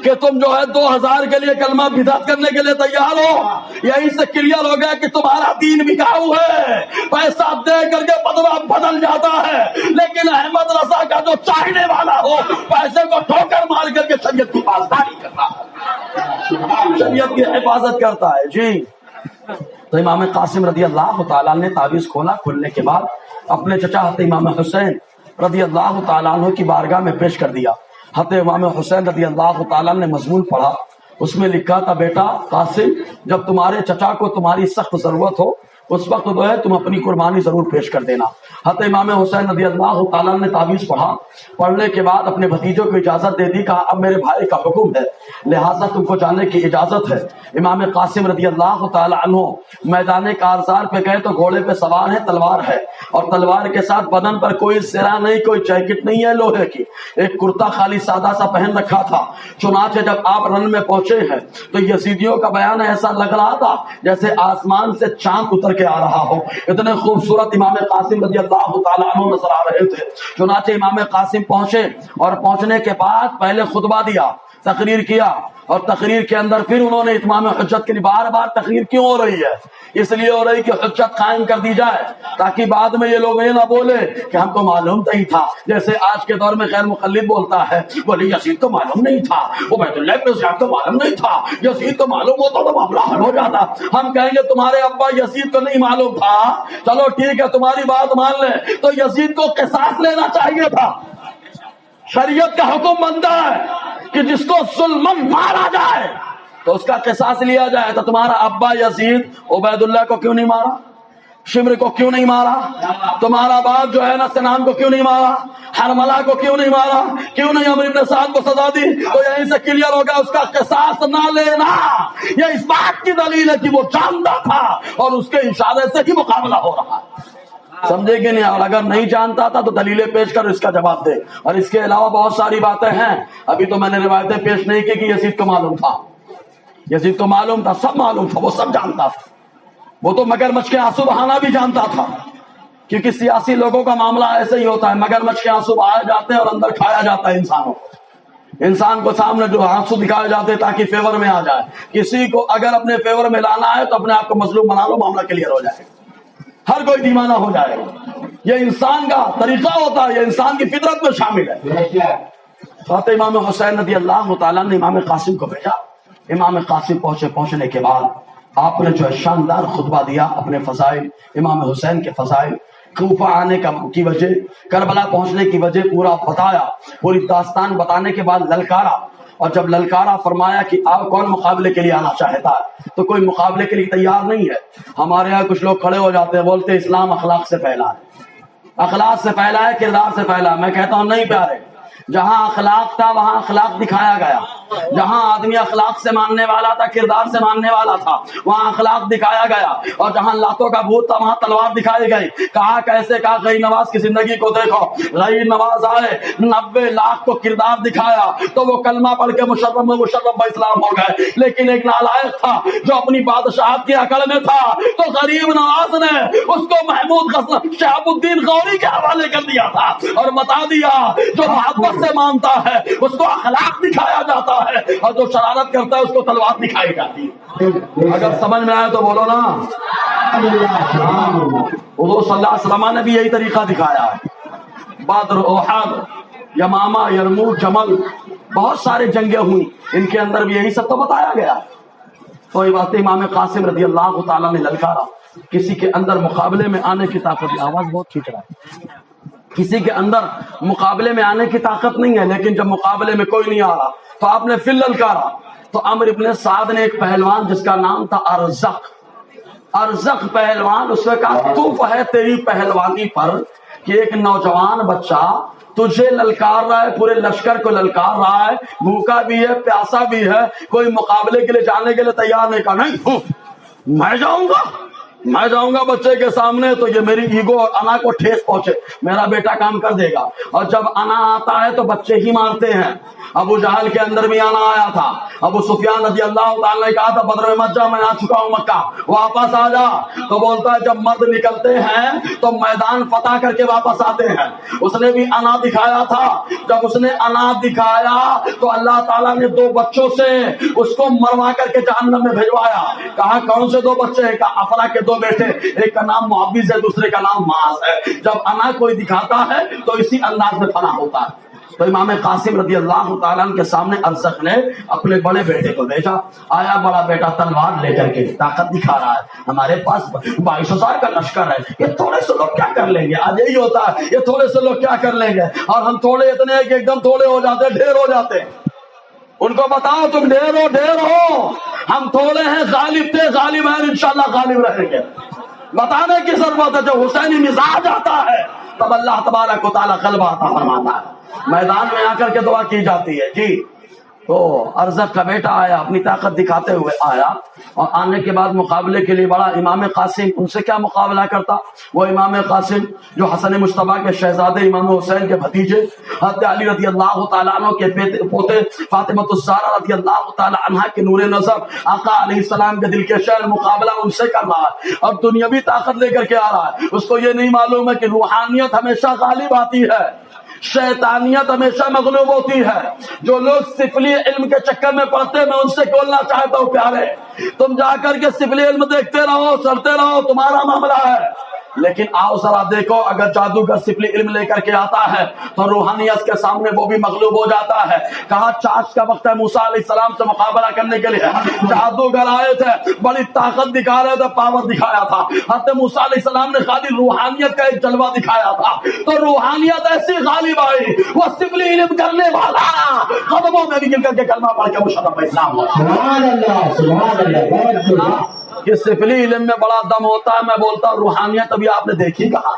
کہ تم جو ہے 2000 کے لیے کلمہ بدعت کرنے کے لیے تیار ہو؟ یہی سے کلیئر ہو گیا کہ تمہارا دین بکاؤ ہے، پیسہ دے کر کے بدلہ بدل جاتا ہے، لیکن احمد رضا کا جو چاہنے والا ہو پیسے کو ٹھوکر مار کر کے شریعت کی پاسداری کرتا ہے، شریعت کی حفاظت کرتا ہے۔ جی تو امام قاسم رضی اللہ تعالیٰ نے تعویذ کھولا، کھولنے کے بعد اپنے چچا حضرت امام حسین رضی اللہ تعالیٰ عنہ کی بارگاہ میں پیش کر دیا۔ حضرت امام حسین رضی اللہ تعالیٰ نے مضمون پڑھا، اس میں لکھا تھا بیٹا قاسم، جب تمہارے چچا کو تمہاری سخت ضرورت ہو اس وقت جو ہے تم اپنی قربانی ضرور پیش کر دینا۔ حضرت امام حسین رضی اللہ تعالیٰ نے تعویذ پڑھا، پڑھنے کے بعد اپنے بھتیجوں کو اجازت دے دی، کہا اب میرے بھائی کا حکم ہے لہٰذا تم کو جانے کی اجازت ہے۔ امام قاسم رضی اللہ تعالیٰ عنہ میدان کارزار پہ گئے تو گھوڑے پہ سوار ہے، تلوار ہے، اور تلوار کے ساتھ بدن پر کوئی سرا نہیں، کوئی جیکٹ نہیں ہے لوہے کی، ایک کرتا خالی سادہ سا پہن رکھا تھا۔ چنانچہ جب آپ رن میں پہنچے ہیں تو یزیدیوں کا بیان ایسا لگ رہا تھا جیسے آسمان سے چاند اتر کے آ رہا ہو، اتنے خوبصورت امام قاسم رضی اللہ تعالیٰ عنہ نظر آ رہے تھے۔ چنانچہ امام قاسم پہنچے اور پہنچنے کے بعد پہلے خطبہ دیا، تقریر کیا، اور تقریر کے اندر پھر انہوں نے اتمام حجت کے لیے بار بار تقریر کیوں ہو رہی ہے؟ اس لیے ہو رہی کہ حجت قائم کر دی جائے تاکہ بعد میں یہ لوگ یہ نہ بولے کہ ہم کو معلوم نہیں تھا، جیسے آج کے دور میں خیر مقلد بولتا ہے، بولے یزید تو معلوم نہیں تھا، عبید اللہ ابن زیاد تو معلوم نہیں تھا، یزید تو معلوم ہوتا تو معاملہ حل ہو جاتا۔ ہم کہیں گے تمہارے ابا یزید کو نہیں معلوم تھا، چلو ٹھیک ہے تمہاری بات مان لیں، تو یزید کو قصاص لینا چاہیے تھا۔ شریعت کا حکم بنتا ہے کہ جس کو ظلماً مارا جائے تو اس کا قصاص لیا جائے، تو تمہارا ابا یزید عبید اللہ کو کیوں نہیں مارا؟ شمر کو کیوں نہیں مارا؟ تمہارا باپ جو ہے نا سنان کو کیوں نہیں مارا؟ حرملہ کو کیوں نہیں مارا؟ کیوں نہیں عمرو بن سعد کو سزا دی؟ تو یہیں سے کلیئر ہوگا اس کا قصاص نہ لینا یہ اس بات کی دلیل ہے کہ وہ جانتا تھا اور اس کے اشارے سے ہی مقابلہ ہو رہا ہے۔ سمجھے کہ نہیں؟ اور اگر نہیں جانتا تھا تو دلیلیں پیش کر اس کا جواب دے۔ اور اس کے علاوہ بہت ساری باتیں ہیں، ابھی تو میں نے روایتیں پیش نہیں کی کہ یزید کو معلوم تھا، یزید کو معلوم تھا، سب معلوم تھا، وہ سب جانتا تھا، وہ تو مگرمچھ کے آنسو بہانا بھی جانتا تھا، کیونکہ سیاسی لوگوں کا معاملہ ایسے ہی ہوتا ہے، مگرمچھ کے آنسو بہائے جاتے ہیں اور اندر کھایا جاتا ہے انسانوں کو۔ انسان کو سامنے جو آنسو دکھائے جاتے ہیں تاکہ فیور میں آ جائے، کسی کو اگر اپنے فیور میں لانا ہے تو اپنے آپ کو مظلوم بنا لو، معاملہ کلیئر ہو جائے گا، ہر کوئی دیوانہ ہو جائے گا۔ یہ انسان کا طریقہ ہوتا ہے، یہ انسان کی فطرت میں شامل ہے۔ حضرت امام حسین رضی اللہ تعالیٰ نے امام قاسم کو بھیجا، امام قاسم پہنچنے کے بعد آپ نے جو ہے شاندار خطبہ دیا اپنے فضائل، امام حسین کے فضائل، کوفہ آنے کی وجہ، کربلا پہنچنے کی وجہ پورا بتایا، پوری داستان بتانے کے بعد للکارا، اور جب للکارا فرمایا کہ آپ کون مقابلے کے لیے آنا چاہتا ہے، تو کوئی مقابلے کے لیے تیار نہیں ہے۔ ہمارے یہاں کچھ لوگ کھڑے ہو جاتے ہیں، بولتے اسلام اخلاق سے پھیلا ہے، اخلاق سے پھیلا ہے، کردار سے پھیلا ہے۔ میں کہتا ہوں نہیں پیارے، جہاں اخلاق تھا وہاں اخلاق دکھایا گیا، جہاں آدمی اخلاق سے ماننے والا تھا، کردار سے ماننے والا تھا، وہاں اخلاق دکھایا گیا، اور جہاں لاتوں کا بھوت تھا وہاں تلوار دکھائی گئی۔ کہا کیسے؟ کہا غیر نواز کی زندگی کو دیکھو، غیر نواز آئے 90 لاکھ کو کردار دکھایا تو وہ کلمہ پڑھ کے مشرف اسلام ہو گئے، لیکن ایک نالائق تھا جو اپنی بادشاہت کی اکڑ میں تھا، تو غریب نواز نے اس کو محمود شہاب الدین غوری کے حوالے کر دیا تھا اور بتا دیا جو محبت سے مانتا ہے اس کو اخلاق دکھایا جاتا ہے، اور جو شرارت کرتا ہے اس کو تلوار دکھائی جاتی ہے۔ اگر سمجھ میں آئے تو بولو نا۔ حضور صلی اللہ علیہ وسلم نے بھی یہی طریقہ دکھایا ہے۔ بدر، احد، یمامہ، یرموک، جمل، بہت سارے جنگیں ہوئی، ان کے اندر بھی یہی سب تو بتایا گیا۔ تو یہ بات امام قاسم رضی اللہ تعالیٰ نے للکارا، کسی کے اندر مقابلے میں آنے کی طاقت، آواز بہت کھینچ رہا ہے، کسی کے اندر مقابلے میں آنے کی طاقت نہیں ہے، لیکن جب مقابلے میں کوئی نہیں آ رہا تو آپ نے پھر للکارا۔ تو عمرو ابن سعد نے ایک پہلوان جس کا نام تھا ارزق پہلوان، اس نے کہا تو ہے تیری پہلوانی پر کہ ایک نوجوان بچہ تجھے للکار رہا ہے، پورے لشکر کو للکار رہا ہے، بھوکا بھی ہے، پیاسا بھی ہے، کوئی مقابلے کے لیے جانے کے لیے تیار نہیں، کہا نہیں میں جاؤں گا، میں جاؤں گا بچے کے سامنے تو یہ میری ایگو اور انا کو ٹھیس پہنچے، میرا بیٹا کام کر دے گا، اور جب انا آتا ہے تو بچے ہی مارتے ہیں۔ ابو جہل کے اندر بھی انا آیا تھا، ابو سفیان رضی اللہ تعالیٰ نے کہا تھا بدر میں مت جا، میں آ چکا ہوں مکہ، واپس آ جا۔ تو بولتا ہے جب مرد نکلتے ہیں تو میدان فتح کر کے واپس آتے ہیں۔ اس نے بھی انا دکھایا تھا، جب اس نے انا دکھایا تو اللہ تعالیٰ نے 2 بچوں سے اس کو مروا کر کے جہنم میں بھجوایا۔ کہا کون سے 2 بچے ہیں؟ کہا افرا کے 2 بیٹے، ایک کا نام معوذ ہے، دوسرے کا نام معاذ ہے۔ جب انا کوئی دکھاتا ہے تو اسی انداز میں فنا ہوتا ہے۔ تو امام قاسم رضی اللہ تعالیٰ عنہ کے سامنے ارزق نے اپنے بڑے بیٹے کو بھیجا۔ آیا بڑا بیٹا تلوار لے کر کے طاقت دکھا رہا ہے، ہمارے پاس 22,000 کا لشکر ہے، یہ تھوڑے سے لوگ کیا کر لیں گے؟ آج یہی ہوتا ہے، یہ تھوڑے سے لوگ کیا کر لیں گے؟ اور ہم تھوڑے اتنے ہیں کہ ایک دم تھوڑے ہو جاتے ہیں، ڈھیر ہو جاتے ہیں۔ ان کو بتاؤ تم ڈھیر ہو، ہم تھوڑے ہیں، غالب تھے، غالب ہیں، انشاءاللہ غالب رہیں گے۔ بتانے کی ضرورت ہے، جو حسینی مزاج آتا ہے تب اللہ تبارک و تعالیٰ غلبہ عطا فرماتا ہے۔ میدان میں آ کر کے دعا کی جاتی ہے۔ جی تو ارزق کا بیٹا آیا، اپنی طاقت دکھاتے ہوئے آیا، اور آنے کے بعد مقابلے کے لیے بڑا امام قاسم ان سے کیا مقابلہ کرتا؟ وہ امام قاسم جو حسن مجتبیٰ کے شہزادے امام حسین کے بھتیجے حضرت علی رضی اللہ تعالیٰ عنہ کے پوتے فاطمہ الزہرا رضی اللہ تعالیٰ عنہ کے نور نظر آقا علیہ السلام کے دل کے شہر مقابلہ ان سے کر رہا ہے، اور دنیاوی طاقت لے کر کے آ رہا ہے۔ اس کو یہ نہیں معلوم ہے کہ روحانیت ہمیشہ غالب آتی ہے، شیطانیت ہمیشہ مغلوب ہوتی ہے۔ جو لوگ سفلی علم کے چکر میں پڑتے ہیں، میں ان سے بولنا چاہتا ہوں پیارے، تم جا کر کے سفلی علم دیکھتے رہو، چلتے رہو، تمہارا معاملہ ہے، لیکن آؤ ذرا دیکھو، اگر جادوگر سفلی علم لے کر کے آتا ہے تو روحانیت کے سامنے وہ بھی مغلوب ہو جاتا ہے۔ کہا چاش کا وقت ہے، موسیٰ علیہ السلام سے مقابلہ کرنے کے لیے جادوگر آئے تھے، بڑی طاقت دکھا رہے تھے، پاور دکھایا تھا۔ حضرت موسیٰ علیہ السلام نے خالی روحانیت کا ایک جلوہ دکھایا تھا، تو روحانیت ایسی غالب آئی، وہ سفلی علم کرنے والا قدموں میں بھی گر کر کے کلمہ پڑھ کے مشرف اسلام ہوا۔ سبحان اللہ، سبحان اللہ۔ کہ سفلی علم میں بڑا دم ہوتا ہے، میں بولتا ہوں روحانیت ابھی آپ نے دیکھی کہا؟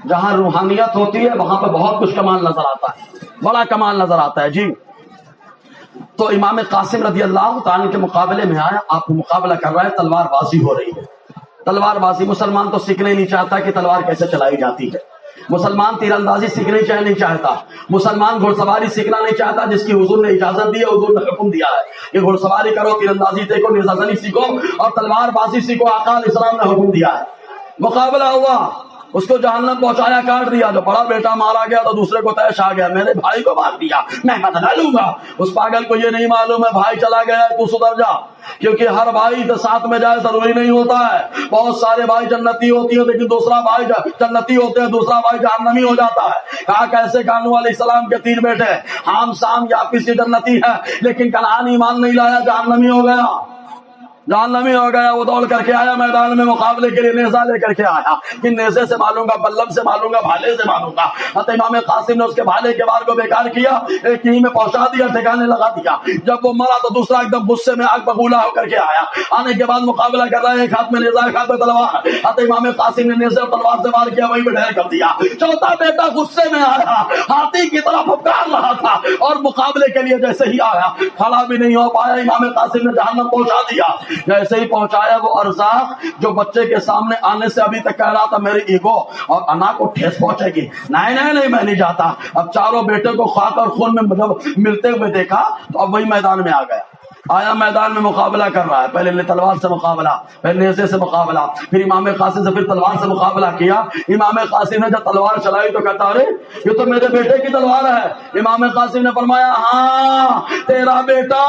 جہاں روحانیت ہوتی ہے وہاں پہ بہت کچھ کمال نظر آتا ہے، بڑا کمال نظر آتا ہے۔ جی تو امام قاسم رضی اللہ تعالیٰ کے مقابلے میں آیا، آپ کو مقابلہ کر رہا ہے، تلوار بازی ہو رہی ہے۔ تلوار بازی مسلمان تو سیکھنا ہی نہیں چاہتا کہ تلوار کیسے چلائی جاتی ہے، مسلمان تیر اندازی سیکھنا نہیں چاہتا، مسلمان گھڑ سواری سیکھنا نہیں چاہتا، جس کی حضور نے اجازت دی ہے، حضور نے حکم دیا ہے کہ گھڑ سواری کرو، تیر اندازی دیکھو، نیزہ زنی سیکھو، اور تلوار بازی سیکھو، آقا علیہ السلام نے حکم دیا ہے۔ مقابلہ ہوا، اس کو جہنم پہنچایا، کاٹ دیا، جو بڑا بیٹا مارا گیا تو دوسرے کو تیش آ گیا، میرے بھائی کو مار دیا، میں بدلہ لوں گا۔ اس پاگل کو یہ نہیں معلوم ہے بھائی چلا گیا ہے، تو سدھر جا، کیونکہ ہر بھائی تو ساتھ میں جائے ضروری نہیں ہوتا ہے۔ بہت سارے بھائی جنتی ہوتی ہیں، لیکن دوسرا بھائی جنتی ہوتے ہیں، دوسرا بھائی جہنمی ہو جاتا ہے۔ کہا کیسے؟ کانو علیہ السلام کے 3 بیٹے، حام، سام، یافیس جنتی ہے، لیکن کنعان ایمان نہیں لایا، جہنمی ہو گیا، جہنمی ہو گیا۔ وہ دوڑ کر کے آیا میدان میں مقابلے کے لیے، نیزہ لے کر کے آیا کہ نیزے سے ماروں گا، بلم سے ماروں گا، بھالے سے ماروں گا۔ حضرت امام قاسم نے اس کے بھالے کے وار کو بیکار کیا، ایک ہی میں پہنچا دیا، ٹھکانے لگا دیا۔ جب وہ مرا تو دوسرا ایک دم غصے میں آگ بگولا ہو کر کے آیا، آنے کے بعد مقابلہ کر رہا ہے، ایک ہاتھ میں نیزہ، ایک ہاتھ میں تلوار۔ حضرت امام قاسم نے نیزے اور تلوار سے وار کیا، وہیں پہ ڈھیر کر دیا۔ چوتھا بیٹا غصے میں آیا، ہاتھی کی طرح پھپکار رہا تھا، اور مقابلے کے لیے جیسے ہی آیا کھڑا بھی نہیں ہو پایا، امام قاسم نے جہنم پہنچا دیا۔ جیسے ہی پہنچایا، وہ ارزاق جو بچے کے سامنے آنے سے ابھی تک کہہ رہا تھا میرے ایگو اور انا کو ٹھیس پہنچے گی، نہیں میں نہیں جاتا۔ اب چاروں بیٹے کو خاک اور خون میں جب ملتے ہوئے دیکھا تو اب وہی میدان میں آ گیا، آیا میدان میں مقابلہ کر رہا ہے۔ پہلے تلوار سے مقابلہ، پھر نیزے سے مقابلہ، پھر امام قاسم سے پھر تلوار سے مقابلہ کیا۔ امام قاسم نے جب تلوار چلائی تو کہتا ارے یہ تو میرے بیٹے کی تلوار ہے۔ امام قاسم نے فرمایا ہاں تیرا بیٹا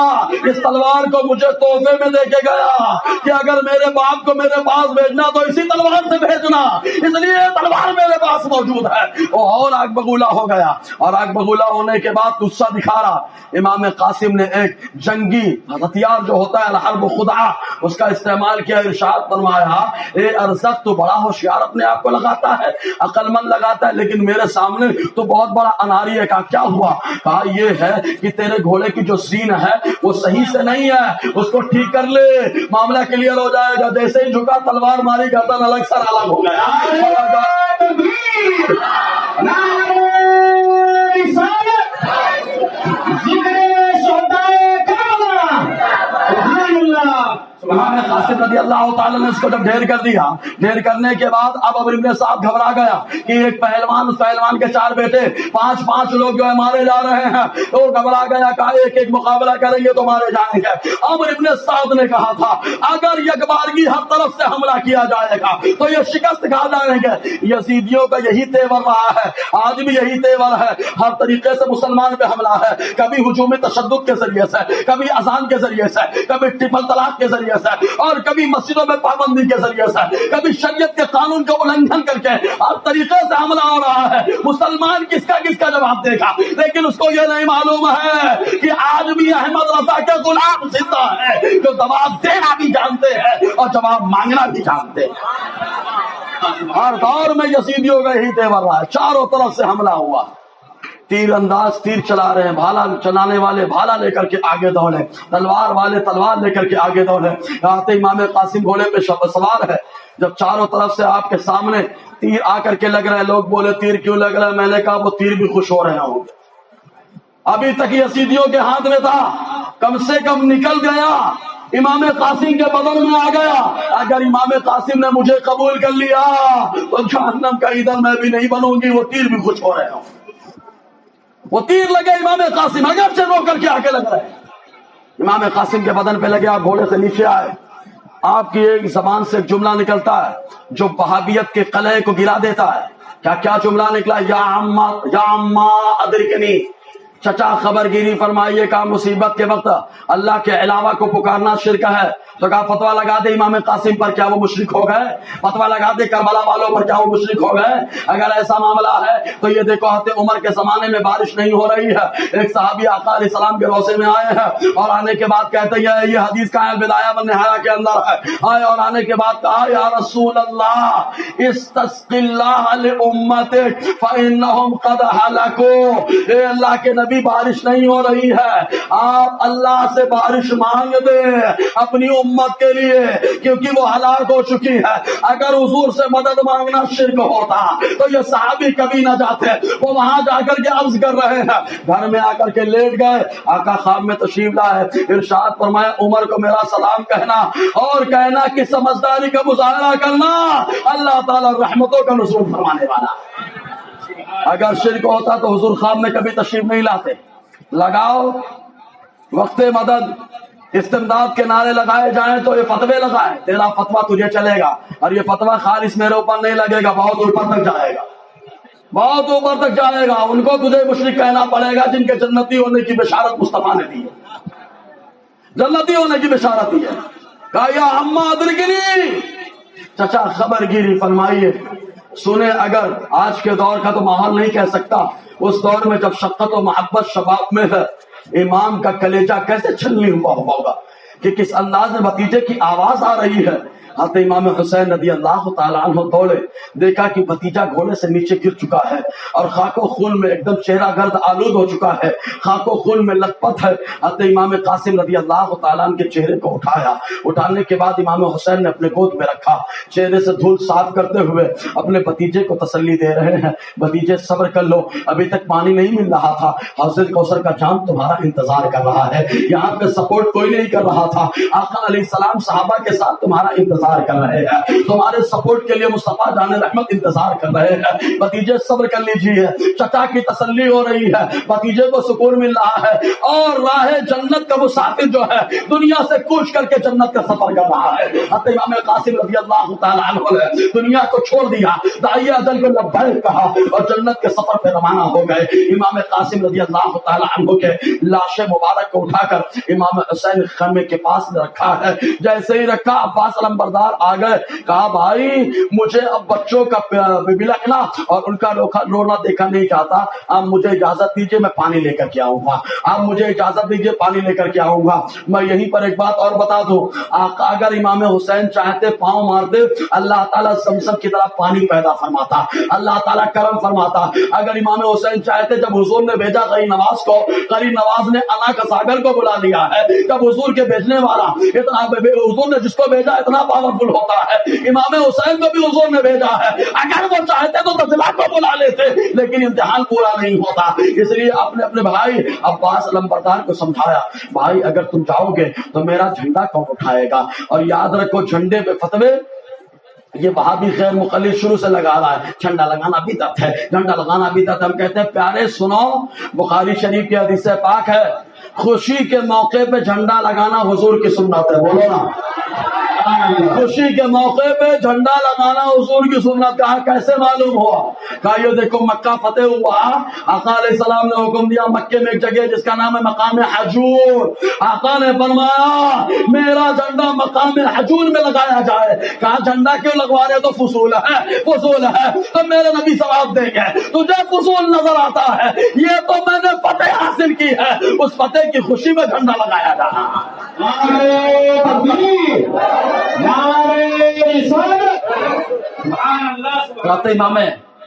اس تلوار کو مجھے تحفے میں دے کے گیا کہ اگر میرے باپ کو میرے پاس بھیجنا تو اسی تلوار سے بھیجنا، اس لیے تلوار میرے پاس موجود ہے۔ وہ اور آگ بگولا ہو گیا، اور آگ بگولا ہونے کے بعد غصہ دکھا رہا۔ امام قاسم نے ایک جنگی ہتھیار جو ہوتا ہے الحرب خدعہ، اس کا استعمال کیا، ارشاد فرمایا اے ارزق تو بڑا ہوشیار اپنے آپ کو لگاتا ہے، عقل مند لگاتا ہے، لیکن میرے سامنے تو بہت بڑا اناری ہے۔ کہا کیا ہوا؟ کہا یہ ہے کہ تیرے گھوڑے کی جو سین ہے وہ صحیح سے نہیں ہے، اس کو ٹھیک کر لے، معاملہ کلیئر ہو جائے گا۔ جیسے ہی جھکا تلوار ماری، گردن الگ سر الگ ہو گیا۔ امام قاسم رضی اللہ تعالیٰ نے اس کو جب ڈھیر کر دیا، ڈھیر کرنے کے بعد اب عمر ابن سعد گھبرا گیا کہ ایک پہلوان، اس پہلوان کے 4 بیٹے، 5 لوگ جو ہے مارے جا رہے ہیں، تو گھبرا گیا، کہا ایک مقابلہ کریں گے تو مارے جائیں گے۔ عمر ابن سعد نے کہا تھا اگر یکبارگی ہر طرف سے حملہ کیا جائے گا تو یہ شکست کھا جائیں گے۔ یزیدیوں کا یہی تیور رہا ہے، آج بھی یہی تیور ہے، ہر طریقے سے مسلمان پہ حملہ ہے، کبھی ہجوم تشدد کے ذریعے سے، کبھی اذان کے ذریعے سے، کبھی ٹرپل طلاق کے ذریعے سے، اور کبھی مسجدوں میں پابندی کے ذریعے سے، کبھی شریعت کے قانون کا النگھن کر کے ہر طریقے سے حملہ ہو رہا ہے۔ مسلمان کس کا جواب دے گا؟ لیکن اس کو یہ نہیں معلوم ہے کہ آج بھی احمد رضا کے غلام زندہ ہے جو جواب دینا بھی جانتے ہیں اور جواب مانگنا بھی جانتے ہیں۔ ہر دور میں یزیدیوں کا یہی تیور رہا ہے، چاروں طرف سے حملہ ہوا، تیر انداز تیر چلا رہے ہیں، بھالا چلانے والے بھالا لے کر کے آگے دوڑے، تلوار والے تلوار لے کر کے آگے دوڑے۔ آتے امام قاسم گھوڑے پہ سوار ہے، جب چاروں طرف سے آپ کے سامنے تیر آ کر کے لگ رہے ہیں، لوگ بولے تیر کیوں لگ رہا ہے؟ میں نے کہا وہ تیر بھی خوش ہو رہے ہوں گے، ابھی تک یزیدیوں کے ہاتھ میں تھا، کم سے کم نکل گیا، امام قاسم کے بدن میں آ گیا۔ اگر امام قاسم نے مجھے قبول کر لیا تو جہنم کا ایندھن میں بھی نہیں بنوں گی، وہ تیر بھی خوش ہو رہے ہوں۔ وہ تیر لگے امام قاسم، اگر سے رو کر کے آگے لگ رہے ہیں، امام قاسم کے بدن پہ لگے، آپ گھوڑے سے نیچے آئے، آپ کی ایک زبان سے ایک جملہ نکلتا ہے جو وہابیت کے قلعے کو گرا دیتا ہے۔ کیا جملہ نکلا؟ یا عما ادرکنی، چچا خبر گیری فرمائیے، کا مصیبت کے وقت اللہ کے علاوہ کو پکارنا شرک ہے۔ تو کہا فتویٰ لگا دے امام قاسم پر، کیا وہ مشرک ہو گئے؟ فتویٰ لگا دے کربلا والوں پر، کیا وہ مشرک ہو گئے؟ اگر ایسا معاملہ ہے تو یہ دیکھو حضرت عمر کے زمانے میں بارش نہیں ہو رہی ہے، ایک صحابی آقا علیہ السلام کے روضے میں آئے ہیں اور آنے کے بعد کہتے ہیں، یہ حدیث کا بدایہ والنہایہ کے اندر ہے، آئے اور آنے کے بعد کہا یا رسول اللہ استسق اللہ لامتک فانہم قد ہلکوا، اے اللہ کے نبی بارش نہیں ہو رہی ہے، آپ اللہ سے بارش مانگ دیں اپنی امت کے لیے کیونکہ وہ ہلاک ہو چکی ہے۔ اگر حضور سے مدد مانگنا شرک ہوتا تو یہ صحابی کبھی نہ جاتے، وہ وہاں جا کر کے عرض کر رہے ہیں، گھر میں آ کر کے لیٹ گئے، آقا خواب میں تشریف لائے، ارشاد فرمایا عمر کو میرا سلام کہنا اور کہنا کہ سمجھداری کا مظاہرہ کرنا، اللہ تعالی رحمتوں کا نزول فرمانے والا۔ اگر شرک ہوتا تو حضور خواب میں کبھی تشریف نہیں لاتے۔ لگاؤ وقت مدد، استمداد کے نعرے لگائے جائیں تو یہ فتوے لگائیں، تیرا فتویٰ تجھے چلے گا، اور یہ فتویٰ خالص میرے اوپر نہیں لگے گا، بہت اوپر تک جائے گا، بہت اوپر تک جائے گا، ان کو تجھے مشرک کہنا پڑے گا جن کے جنتی ہونے کی بشارت مصطفیٰ نے دی ہے، جنتی ہونے کی بشارت دی ہے۔ کہا یا عما ادرکنی، چچا خبر گیری فرمائیے، سنیں اگر آج کے دور کا تو ماحول نہیں کہہ سکتا، اس دور میں جب شفقت و محبت شباب میں ہے، امام کا کلیجہ کیسے چھلنی ہوا ہوگا کہ کس انداز میں بھتیجے کی آواز آ رہی ہے۔ حضرت امام حسین رضی اللہ تعالیٰ عنہ دوڑے، دیکھا کہ بھتیجا گھوڑے سے نیچے گر چکا ہے اور خاک و خون میں ایک دم چہرہ گرد آلود ہو چکا ہے، خاک و خون میں لت پت ہے۔ حضرت امام قاسم رضی اللہ تعالیٰ عنہ کے چہرے کو اٹھایا، اٹھانے کے بعد امام حسین نے اپنے گود میں رکھا، چہرے سے دھول صاف کرتے ہوئے اپنے بھتیجے کو تسلی دے رہے ہیں، بھتیجے صبر کر لو، ابھی تک پانی نہیں مل رہا تھا، حوض کوثر کا جام تمہارا انتظار کر رہا ہے، یہاں پہ سپورٹ کوئی نہیں کر رہا تھا، آقا علیہ السلام صحابہ کے ساتھ تمہارا انتظار کر رہے ہیں، تمہارے سپورٹ کے لیے مصطفیٰ جان رحمت انتظار کر رہے ہیں، بھتیجے صبر کر لیجیے، چچا کی تسلی ہو رہی ہے، بھتیجے کو سکون مل رہا ہے، اور راہ جنت کا مسافر جو ہے دنیا سے کوچ کر کے جنت کا سفر کر رہا ہے۔ حضرت امام قاسم رضی اللہ تعالیٰ عنہ نے دنیا کو چھوڑ دیا، داعیہ اجل کو لبیک کہا اور جنت کے سفر پہ روانہ ہو گئے۔ امام قاسم رضی اللہ تعالیٰ عنہ کے لاش مبارک کو اٹھا کر امام حسین خیمے کے پاس رکھا ہے، جیسے ہی رکھا عباس علمبردار آ گئے، کہا بھائی مجھے اب بچوں کا بلکنا اور ان کا رونا دیکھا نہیں چاہتا، اب مجھے اجازت دیجیے میں پانی لے کر کے آؤں گا، اب مجھے اجازت دیجیے پانی لے کر کے آؤں گا۔ میں یہیں پر ایک بات اور بتا دوں، اگر امام حسین چاہتے پاؤں مارتے اللہ تعالیٰ زمزم کی طرح پانی پیدا فرماتا، اللہ تعالیٰ کرم فرماتا۔ اگر امام حسین چاہتے، جب حضور نے بھیجا غریب نواز کو، غریب نواز نے انا کا ساگر کو بلا لیا ہے، جب حضور کے بھیجنے والا اتنا، حضور نے جس کو بھیجا اتنا پاور پاورفل ہوتا ہے. امام حسین کو بھی حضور نے بھیجا ہے. اگر وہ چاہتے تو دجلہ کو بلا لیتے, لیکن امتحان پورا نہیں ہوتا. اس لیے آپ نے اپنے بھائی عباس علمبردار کو سمجھایا, بھائی اگر تم جاؤ گے تو میرا جھنڈا کون اٹھائے گا؟ اور یاد رکھو جھنڈے پہ فتوے یہ وہابی خیر مقلد شروع سے لگا رہا ہے. جھنڈا لگانا بدعت ہے, جھنڈا لگانا بدعت. ہم کہتے ہیں پیارے سنو, بخاری شریف کی حدیث پاک ہے, خوشی کے موقع پہ جھنڈا لگانا حضور کی سنت ہے. بولو نا, خوشی کے موقع پہ جھنڈا لگانا حضور کی سنت. کہا کیسے معلوم ہوا؟ کہا یہ دیکھو مکہ فتح ہوا, آقا علیہ السلام نے حکم دیا مکے میں ایک جگہ جس کا نام ہے مقام حجور. آقا نے فرمایا میرا جھنڈا مقام حجور میں لگایا جائے. کہا جھنڈا کیوں لگوا رہے؟ تو فضول ہے, فضول ہے. تو میرے نبی ثواب دیں گے. تجھے فضول نظر آتا ہے, یہ تو میں نے فتح حاصل کی ہے, اس فتح کی خوشی میں جھنڈا لگایا جا رہا ہے. امام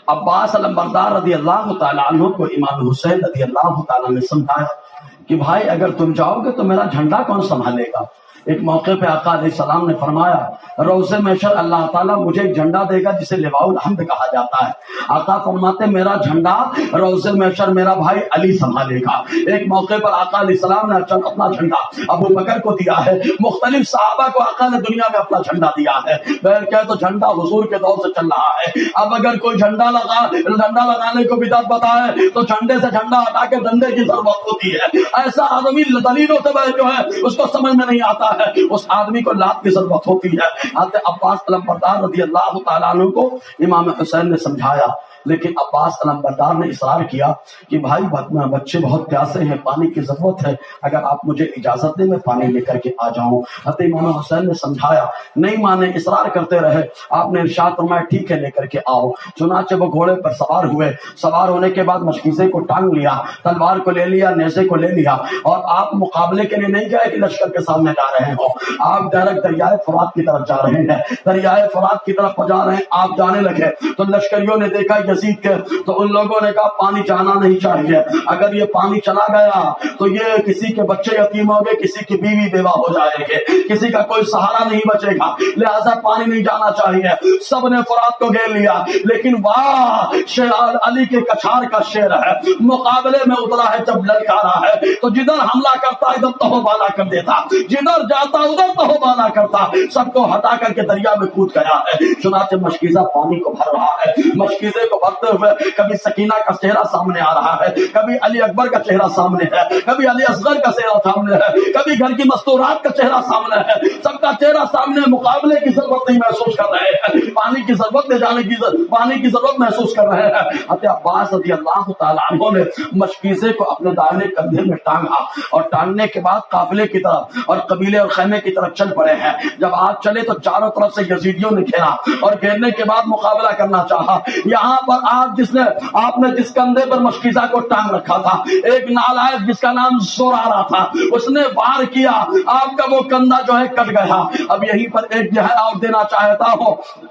عباس علمبردار رضی اللہ تعالیٰ عنہ کو امام حسین رضی اللہ تعالیٰ نے سمجھایا کہ بھائی اگر تم جاؤ گے تو میرا جھنڈا کون سنبھالے گا؟ ایک موقع پہ آقا علیہ السلام نے فرمایا روز محشر اللہ تعالیٰ مجھے ایک جھنڈا دے گا جسے لواء الحمد کہا جاتا ہے. آقا فرماتے میرا جھنڈا روز محشر میرا بھائی علی سنبھالے گا. ایک موقع پر آقا علیہ السلام نے اپنا جھنڈا ابو بکر کو دیا ہے. مختلف صحابہ کو آقا نے دنیا میں اپنا جھنڈا دیا ہے. بہرکہ تو جھنڈا حضور کے دور سے چل رہا ہے. اب اگر کوئی جھنڈا لگانے کو بدعت بتائے تو جھنڈے سے جھنڈا ہٹا کے ڈنڈے کی ضرورت ہوتی ہے. ایسا آدمی دلیلوں سے جو ہے اس کو سمجھ میں نہیں آتا ہے, اس آدمی کو لات کی ضرورت ہوتی ہے. حضرت عباس علمبردار رضی اللہ تعالیٰ عنہ کو امام حسین نے سمجھایا, لیکن عباس علمبردار نے اصرار کیا کہ بھائی بچے بہت پیاسے ہیں, پانی کی ضرورت ہے, اگر آپ مجھے اجازت دیں میں پانی لے کر کے آ جاؤں. حضرت امام حسین نے سمجھایا, نہیں مانے, اصرار کرتے رہے. آپ نے ارشاد فرمایا ٹھیک ہے لے کر کے آؤ. چنانچہ وہ گھوڑے پر سوار ہوئے. سوار ہونے کے بعد مشکیزے کو ٹانگ لیا, تلوار کو لے لیا, نیزے کو لے لیا, اور آپ مقابلے کے لیے نہیں گئے کہ لشکر کے سامنے جا رہے ہو. آپ ڈائریکٹ دریائے فرات کی طرف جا رہے ہیں. دریائے فرات کی طرف جا رہے ہیں, آپ جانے لگے تو لشکریوں نے دیکھا یزید کے, تو ان لوگوں نے کہا پانی جانا نہیں چاہیے, اگر یہ پانی چلا گیا تو یہ کسی کے بچے یتیم ہو گئے, کسی کی بیوی بیوہ ہو جائے گے, کسی کا کوئی سہارا نہیں بچے گا, لہذا پانی نہیں جانا چاہیے. سب نے فرات کو گھیر لیا, لیکن واہ شیر علی کے کچھار کا شیر ہے, مقابلے میں اترا ہے, جب للکارا ہے تو جدھر حملہ کرتا ادھر تہو بالا کر دیتا, جدھر جاتا ادھر تہو بالا کرتا, سب کو ہٹا کر کے دریا میں کود گیا ہے. چنانچہ مشکیزہ پانی کو بھر رہا ہے. مشکیزے کو بھرتے ہوئے کبھی سکینہ کا چہرہ سامنے آ رہا ہے, کبھی علی اکبر کا چہرہ سامنے ہے, کبھی علی اصغر کا چہرہ سامنے ہے, کبھی گھر کی مستورات کا چہرہ سامنے ہے. سب کا چہرہ سامنے. مقابلے کی ضرورت نہیں محسوس کر رہے ہیں, پانی کی ضرورت لے جانے کی پانی کی ضرورت محسوس کر رہے ہیں. حضرت عباس رضی اللہ تعالیٰ عنہ نے مشکیزے کو اپنے دائیں کندھے میں ٹانگا, اور ٹانگنے کے بعد قافلے کی طرف اور قبیلے اور خیمے کی طرف چل پڑے ہیں. جب آپ چلے تو چاروں طرف سے یزیدیوں نے گھیرا, اور گھیرنے کے بعد مقابلہ کرنا چاہا. یہاں پر آپ نے جس کندھے پر مشکیزہ کو ٹانگ رکھا تھا, ایک نالائق جس کا نام زورارا تھا, اس نے وار کیا, آپ کا وہ کندھا جو ہے کٹ گیا. اب یہیں پر ایک جو ہے اور دینا چاہتا ہوں,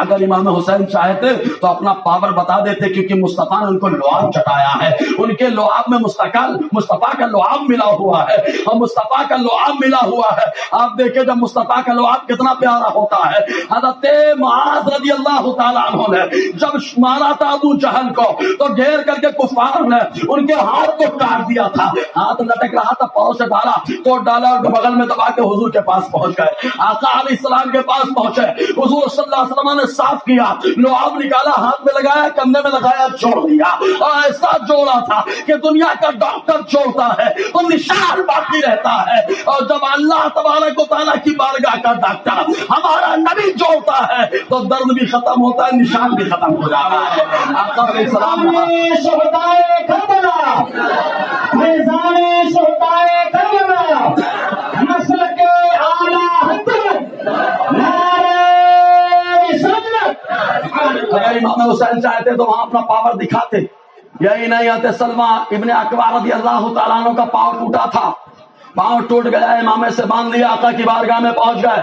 اگر امام حسین چاہتے تو اپنا پاور بتا دیتے, کیونکہ مصطفیٰ نے ان کو لعاب چٹایا ہے. ان کے لعاب میں مصطفیٰ کا لعاب ملا ہوا ہے, اور مصطفیٰ کا لعاب ملا ہوا ہے. آپ دیکھیں جب مصطفیٰ کا لعاب کتنا پیارا ہوتا ہے. حضرت معاذ رضی اللہ تعالیٰ عنہ نے جب مارا تھا ابو جہل کو, تو گھیر کر کے کفار نے ان کے ہاتھ کو کاٹ دیا تھا. ہاتھ لٹک رہا تھا, پاؤں سے ڈالا, تو ڈالا اور بغل میں دبا کے حضور کے پاس پہنچ گئے. آقا علیہ السلام کے پاس پہنچے, حضور صلی اللہ علیہ وسلم نے صاف کیا, لعاب نکالا, ہاتھ میں لگایا, کندھے میں لگایا, جوڑ دیا. اور ایسا جوڑا تھا کہ دنیا کا ڈاکٹر جوڑتا ہے تو نشان باقی رہتا ہے, اور جب اللہ تبارک و تعالیٰ کی بارگاہ کا ڈاکٹر ہمارا نبی جوڑتا ہے تو درد بھی ختم ہوتا ہے, نشان بھی ختم ہو جاتا ہے. آقا علیہ السلام اگر امام حسین چاہتے تو وہاں اپنا پاور دکھاتے. یہی نہیں آتے, سلمہ ابن اکوع رضی اللہ تعالیٰ عنہ کا پاؤں ٹوٹا تھا, پاؤں ٹوٹ گیا, امامے سے باندھ لیا, آقا کی بارگاہ میں پہنچ گئے.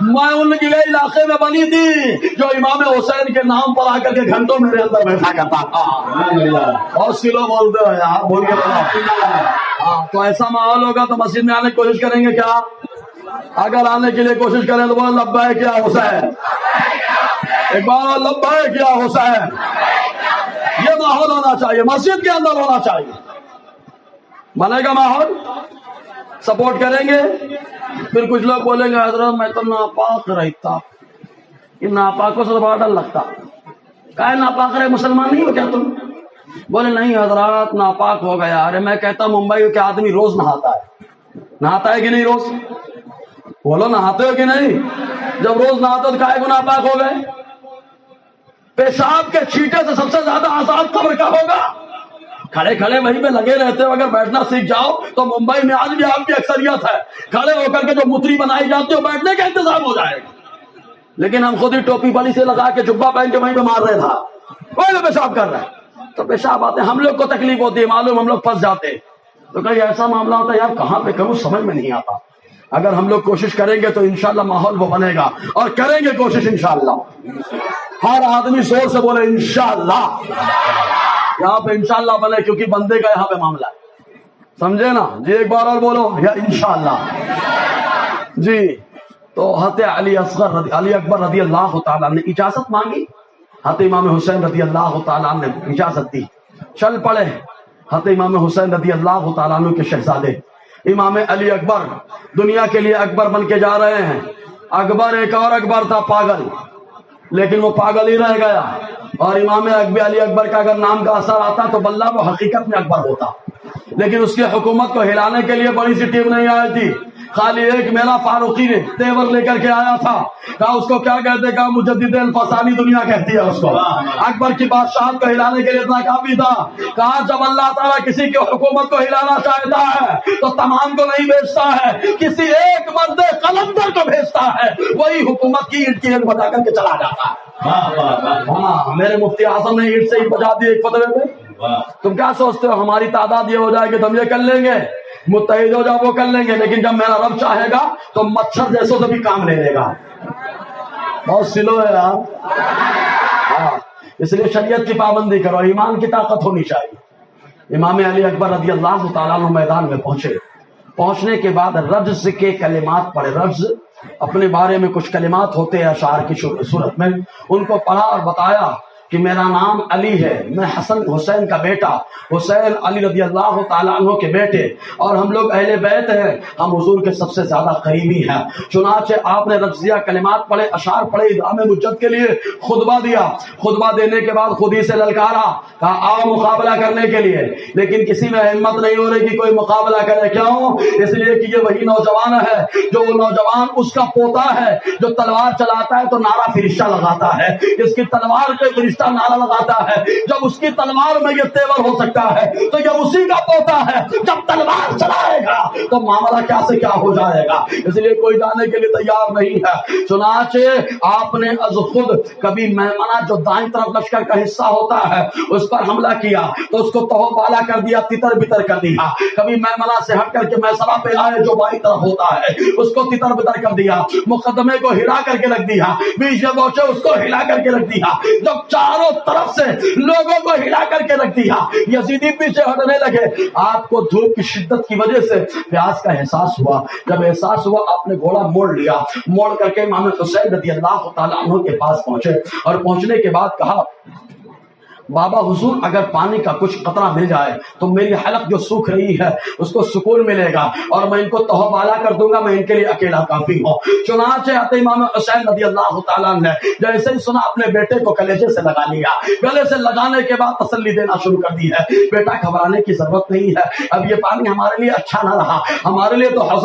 میں ان کے علاقے میں بنی تھی جو امام حسین کے نام پر آ کر کے گھنٹوں میرے اندر بیٹھا کرتا تھا. بہت سی لوگ بولتے ہو یار, بول کے بولو. تو ایسا ماحول ہوگا تو مسجد میں آنے کی کوشش کریں گے کیا؟ اگر آنے کے لیے کوشش کریں تو بولو لبیک یا حسین. ایک بار لبیک یا حسین. یہ ماحول ہونا چاہیے, مسجد کے اندر ہونا چاہیے. بنے گا ماحول, سپورٹ کریں گے. پھر کچھ لوگ بولیں گے حضرت میں تو ناپاک رہتا. یہ ناپاکوں سے تو بڑا ڈر لگتا. کہے ناپاک رہے, مسلمان نہیں ہو کیا تم؟ بولے نہیں حضرات ناپاک ہو گیا. ارے میں کہتا ہوں ممبئی کے آدمی روز نہاتا ہے. نہاتا ہے کہ نہیں روز؟ بولو نہاتے ہو کہ نہیں؟ جب روز نہاتے تو کہے کو ناپاک ہو گئے؟ پیشاب کے چھینٹے سے سب سے زیادہ آزاد قبر کا ہوگا. کھڑے کھڑے وہیں پہ لگے رہتے ہو. اگر بیٹھنا سیکھ جاؤ تو ممبئی میں آج بھی آپ کی اکثریت ہے, کھڑے ہو کر کے جو متری بنائی جاتی ہو بیٹھنے کا انتظام ہو جائے گا. لیکن ہم خود ہی ٹوپی بڑی سے لگا کے جبہ پہن کے وہیں پہ مار رہے تھا, وہیں پہ پیشاب کر رہے ہیں. تو پیشاب آتے ہم لوگ کو تکلیف ہوتی ہے, معلوم ہم لوگ پھنس جاتے ہیں. تو کہیں ایسا معاملہ ہوتا ہے یار کہاں پہ کروں سمجھ میں نہیں آتا. اگر ہم لوگ کوشش کریں گے تو انشاءاللہ ماحول وہ بنے گا, اور کریں گے کوشش انشاءاللہ. ہر آدمی زور سے بولے انشاءاللہ. یہاں پہ انشاءاللہ بنے کیونکہ بندے کا یہاں پہ معاملہ ہے, سمجھے نا جی؟ ایک بار اور بولو یا انشاءاللہ جی. تو حضرت علی اکبر رضی اللہ تعالیٰ نے اجازت مانگی, حضرت امام حسین رضی اللہ تعالیٰ نے اجازت دی, چل پڑے. حضرت امام حسین رضی اللہ تعالیٰ عنہ کے شہزادے امام علی اکبر دنیا کے لیے اکبر بن کے جا رہے ہیں. اکبر ایک اور اکبر تھا پاگل, لیکن وہ پاگل ہی رہ گیا. اور امام علی اکبر کا اگر نام کا اثر آتا تو بلّہ وہ حقیقت میں اکبر ہوتا. لیکن اس کی حکومت کو ہلانے کے لیے بڑی سی ٹیم نہیں آئی تھی. خالی ایک میرا فاروقی نے تیور لے کر کے آیا تھا. کہا اس کو کیا کہتے, کہا مجدد الفسانی دنیا کہتی ہے اس کو. اکبر کی بادشاہت کو ہلانے کے لیے اتنا کافی تھا. کہا جب اللہ تعالیٰ کسی کی حکومت کو ہلانا چاہتا ہے تو تمام کو نہیں بھیجتا ہے, کسی ایک مرد قلندر کو بھیجتا ہے, وہی حکومت کی اینٹ کی اینٹ بجا کر کے چلا جاتا ہے. ہاں میرے مفتی اعظم نے اینٹ سے ہی بجا دی ایک فتوے میں. تم کیا سوچتے ہو ہماری تعداد یہ ہو جائے گی تو ہم یہ کر لیں گے, متحد ہو جاؤ وہ کر لیں گے, لیکن جب میرا رب چاہے گا تو مچھر جیسوں سے بھی کام لے لے گا. بہت سلو ہے یار. ہاں اس لیے شریعت کی پابندی کرو, ایمان کی طاقت ہونی چاہیے. امام علی اکبر رضی اللہ تعالیٰ عنہ میدان میں پہنچے. پہنچنے کے بعد رجز کے کلمات پڑھے. رجز اپنے بارے میں کچھ کلمات ہوتے ہیں اشعار کی صورت میں, ان کو پڑھا اور بتایا کہ میرا نام علی ہے, میں حسن حسین کا بیٹا, حسین علی رضی اللہ تعالیٰ عنہ کے بیٹے, اور ہم لوگ اہل بیت ہیں, ہم حضور کے سب سے زیادہ قریبی ہیں. چنانچہ آپ نے رجزیہ کلمات پڑھے, اشعار پڑھے, ادغام مجد کے لیے خطبہ دیا. خطبہ دینے کے بعد خود ہی سے للکارا, کہا آؤ مقابلہ کرنے کے لیے. لیکن کسی میں ہمت نہیں ہو رہی کہ کوئی مقابلہ کرے. کیوں؟ اس لیے کہ یہ وہی نوجوان ہے جو وہ نوجوان اس کا پوتا ہے جو تلوار چلاتا ہے تو نعرہ فرشتہ لگاتا ہے. اس کی تلوار کے فرشتہ نعرہ لگاتا ہے. جب اس کی تلوار میں یہ تیور ہو سکتا ہے تو یہ اسی کا پوتا ہے. جب تلوار چلائے گا تو معاملہ کیا سے کیا ہو جائے گا. اس لیے کوئی جانے کے لیے تیار نہیں ہے. چنانچہ آپ نے از خود کبھی میمنہ جو دائیں طرف لشکر کا حصہ ہوتا ہے اس پر حملہ کیا تو اس کو تہو بالا کر دیا, تتر بتر کر دیا. کبھی میمنہ سے ہٹ کر کے میسرہ پہ آئے جو بائیں طرف ہوتا ہے اس کو تتر بتر کر دیا. مقدمے کو ہلا کر کے رکھ دیا, بیچ میں پہنچے اس کو ہلا کر کے رکھ دیا. جب چاروں طرف سے لوگوں کو ہلا کر کے رکھ دیا, یزیدی پیچھے ہٹنے لگے. آپ کو دھوپ کی شدت کی وجہ سے پیاس کا احساس ہوا. جب احساس ہوا آپ نے گھوڑا موڑ لیا. موڑ کر کے امام حسین رضی اللہ تعالیٰ عنہ کے پاس پہنچے, اور پہنچنے کے بعد کہا بابا حضور اگر پانی کا کچھ قطرہ مل جائے تو میری حلق جو سوکھ رہی ہے اس کو سکون ملے گا, اور میں ان کو تہو بالا کر دوں گا, میں ان کے لیے اکیلا کافی ہوں. چنانچہ حضرت امام حسین رضی اللہ تعالیٰ نے جیسے ہی سنا اپنے بیٹے کو کلیجے سے لگا لیا. گلے سے لگانے کے بعد تسلی دینا شروع کر دی ہے, بیٹا گھبرانے کی ضرورت نہیں ہے, اب یہ پانی ہمارے لیے اچھا نہ رہا, ہمارے لیے تو حوض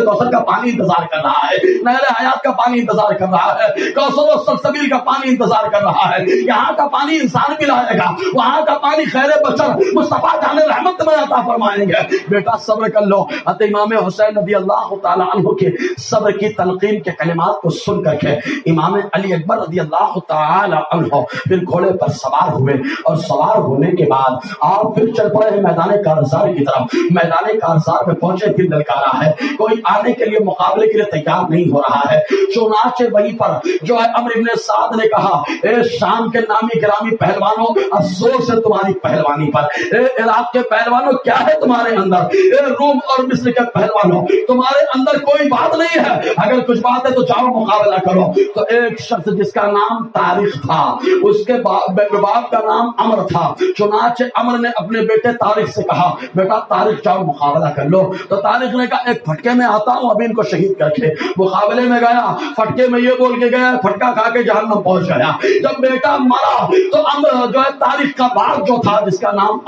کوثر کا پانی انتظار کر رہا ہے, نہر حیات کا پانی انتظار کر رہا ہے, کوثر و سلسبیل کا پانی انتظار کر رہا ہے. یہاں کا پانی انسان بھی جائے گا, وہاں کا پانی خیر بشر مصطفیٰ جان رحمت میں عطا فرمائیں گے. بیٹا صبر کر لو. حضرت امام حسین رضی اللہ تعالیٰ عنہ کے صبر کی تلقین کے کلمات کو سن کر کے امام علی اکبر رضی اللہ تعالیٰ عنہ پھر گھوڑے پر سوار ہوئے, اور سوار ہونے کے بعد آپ پھر چل پڑے میدان کارزار کی طرف. میدان کارزار میں پہنچے, پھر للکارا ہے, کوئی آنے کے لیے مقابلے کے لیے تیار نہیں ہو رہا ہے. چنانچہ وہیں پر جو ہے عمرو بن سعد نے کہا, اے شام کے نامی گرامی پہلوانوں, افسوس ہے تمہاری پہلوانی پر. اے عراق کے پہلوانوں, کیا ہے تمہارے اندر؟ اے روم اور مصر کے پہلوانوں, تمہارے اندر کوئی بات نہیں ہے, اگر کچھ بات ہے تو جاؤ مقابلہ کرو. تو ایک شخص جس کا نام طارق تھا, اس کے باپ کا نام عمر تھا. چنانچہ عمر نے اپنے بیٹے طارق سے کہا, بیٹا طارق جاؤ مقابلہ کر لو. تو طارق نے کہا, ایک پھٹکے میں آتا ہوں, ابھی ان کو شہید کر کے. مقابلے میں گیا, پھٹکے میں یہ بول کے گیا, پھٹکا کھا کے جہنم پہنچ گیا. جب بیٹا مرا تو عمر جو ہے طارق کا باپ جو تھا, جس کا نام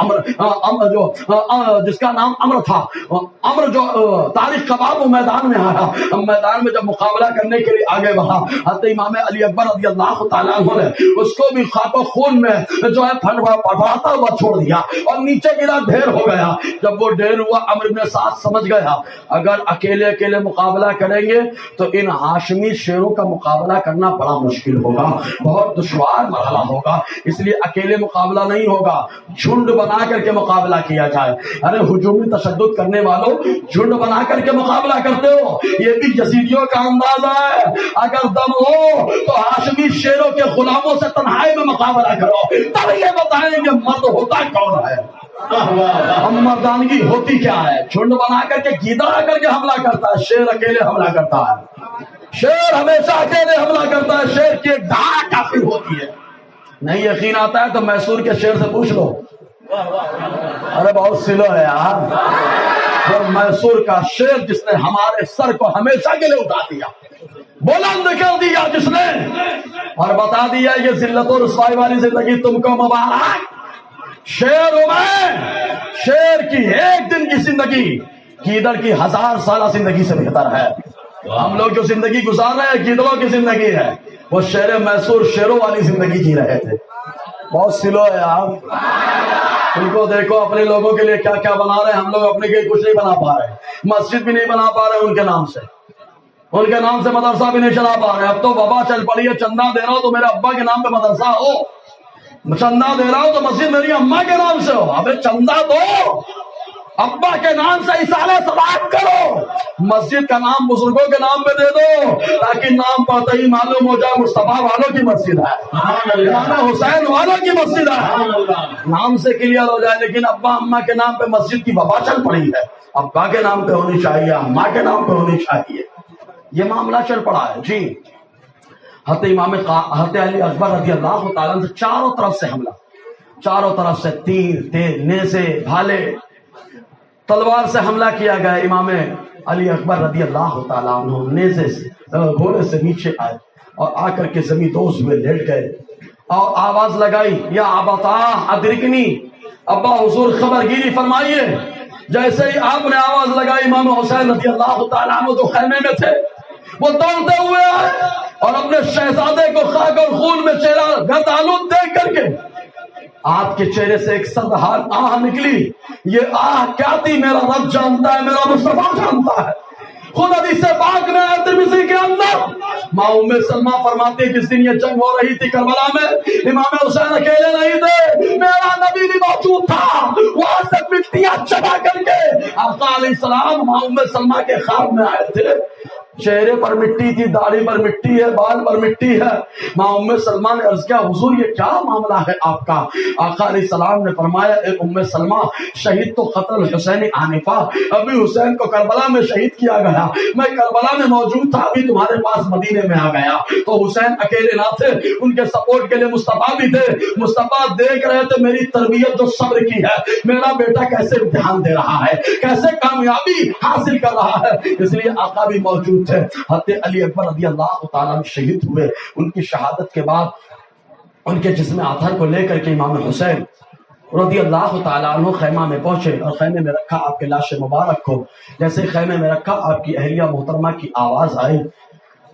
جس کا نام عمر تھا, عمر جو طارق کا باپ, وہ میدان میں آیا. میدان میں جب مقابلہ کرنے کے لیے آگے بڑھا, حضرت امام علی اکبر رضی اللہ تعالیٰ عنہ نے اس کو بھی خاک و خون میں جو ہے پھٹاتا ہوا چھوڑ دیا, اور نیچے گرا, ڈھیر ہو گیا. جب وہ ڈھیر ہوا, عمرو بن سعد سمجھ گیا اگر اکیلے مقابلہ کریں گے تو ان ہاشمی شیروں کا مقابلہ کرنا بڑا مشکل ہوگا, بہت دشوار مرحلہ ہوگا. اس لیے اکیلے مقابلہ نہیں ہوگا, جھنڈ بنا کر کے مقابلہ کیا جائے. ارے ہجومی تشدد کرنے والوں, جھنڈ بنا کر کے مقابلہ کرتے ہو, یہ بھی یزیدیوں کا اندازہ ہے. اگر دم ہو تو ہاشمی شیروں کے غلاموں سے تنہائی میں مقابلہ کرو, تب یہ بتائیں گے مرد ہوتا کون ہے, ہم مردانگی ہوتی کیا ہے. جھنڈ بنا کر کے گیدڑ آ کر کے حملہ کرتا ہے, شیر اکیلے حملہ کرتا ہے. شیر ہمیشہ اکیلے حملہ کرتا ہے, شیر کی ایک دھار کافی ہوتی ہے. نہیں یقین آتا ہے تو میسور کے شیر سے پوچھ لو. ارے بہت سلو ہے یار. اور میسور کا شیر جس نے ہمارے سر کو ہمیشہ کے لیے اٹھا دیا, بلند کر دیا جس نے, اور بتا دیا یہ ذلت و رسوائی والی زندگی تم کو مبارک. شیر ہوں میں, شیر کی ایک دن کی زندگی گیدڑ کی 1000 سالہ زندگی سے بہتر ہے. ہم لوگ جو زندگی گزار رہے ہیں گیدڑوں کی زندگی ہے, وہ شیر میسور شیروں والی زندگی جی رہے تھے. بہت سلو ہے آپ. ان کو دیکھو اپنے لوگوں کے لیے کیا کیا بنا رہے ہیں, ہم لوگ اپنے کے کچھ نہیں بنا پا رہے, مسجد بھی نہیں بنا پا رہے ان کے نام سے, ان کے نام سے مدرسہ بھی نہیں چلا پا رہے. اب تو وبا چل پڑی ہے, چندہ دے رہا ہوں تو میرے ابا کے نام پہ مدرسہ ہو, چندہ دے رہا ہوں تو مسجد میری اماں کے نام سے ہو. ابے چندہ دو, ابا کے نام سے اصالہ ثواب کرو, مسجد کا نام بزرگوں کے نام پہ دے دو, تاکہ نام پڑھتے ہی معلوم ہو جائے مصطفیٰ والوں کی مسجد ہے, امام حسین والوں کی مسجد ہے, نام سے کلیئر ہو جائے. لیکن ابا اماں کے نام پہ مسجد کی وبا چل پڑی ہے, ابا کے نام پہ ہونی چاہیے, اماں کے نام پہ ہونی چاہیے. یہ معاملہ چل پڑا ہے جی. حضرت علی اکبر رضی اللہ تعالیٰ سے چاروں طرف سے حملہ, چاروں طرف سے تیر, نیزے, بھالے, تلوار سے حملہ کیا گیا. امام علی اکبر رضی اللہ تعالیٰ عنہ نیزے سے, گھوڑے سے نیچے آئے اور آ کر کے زمین دوز ہوئے لیٹ گئے, اور آواز لگائی, یا ابتا ادرکنی, ابا حضور خبر گیری فرمائیے. جیسے ہی آپ نے آواز لگائی, امام حسین رضی اللہ تعالیٰ عنہ جو خیمے میں تھے وہ دوڑتے ہوئے آئے, اور اپنے شہزادے کو خاک اور خون میں چہرہ گردآلود دیکھ کر کے آپ کے چہرے سے ایک سردہار آہ نکلی. یہ آہ کیا تھی؟ میرا رب جانتا ہے, میرا مصطفیٰ جانتا ہے. خود حدیث پاک میں ہے ترمذی کے اندر, ماں ام سلمہ فرماتی ہے جس دن یہ جنگ ہو رہی تھی کربلا میں, امام حسین اکیلے نہیں تھے, میرا نبی بھی موجود تھا. وہاں سے مٹیاں چبا کر کے آقا علیہ السلام ماں ام سلمہ کے خواب میں آئے تھے. چہرے پر مٹی تھی, داڑھی پر مٹی ہے, بال پر مٹی ہے. ماں ام سلمہ نے عرض کیا, حضور یہ کیا معاملہ ہے آپ کا؟ آقا علیہ السلام نے فرمایا, اے ام سلمہ, شہید تو قتل حسین حنیفہ, ابھی حسین کو کربلا میں شہید کیا گیا, میں کربلا میں موجود تھا, ابھی تمہارے پاس مدینے میں آ گیا. تو حسین اکیلے نہ تھے, ان کے سپورٹ کے لیے مصطفیٰ بھی تھے. مصطفیٰ دیکھ رہے تھے میری تربیت جو صبر کی ہے, میرا بیٹا کیسے دھیان دے رہا ہے, کیسے کامیابی حاصل کر رہا ہے, اس لیے آقا بھی موجود تھے. حضرت علی اکبر رضی اللہ تعالیٰ شہید ہوئے. ان کی شہادت کے بعد ان کے جسم اطہر کو لے کر کے امام حسین رضی اللہ تعالیٰ عنہ خیمہ میں پہنچے, اور خیمے میں رکھا آپ کے لاش مبارک کو. جیسے خیمے میں رکھا, آپ کی اہلیہ محترمہ کی آواز آئی.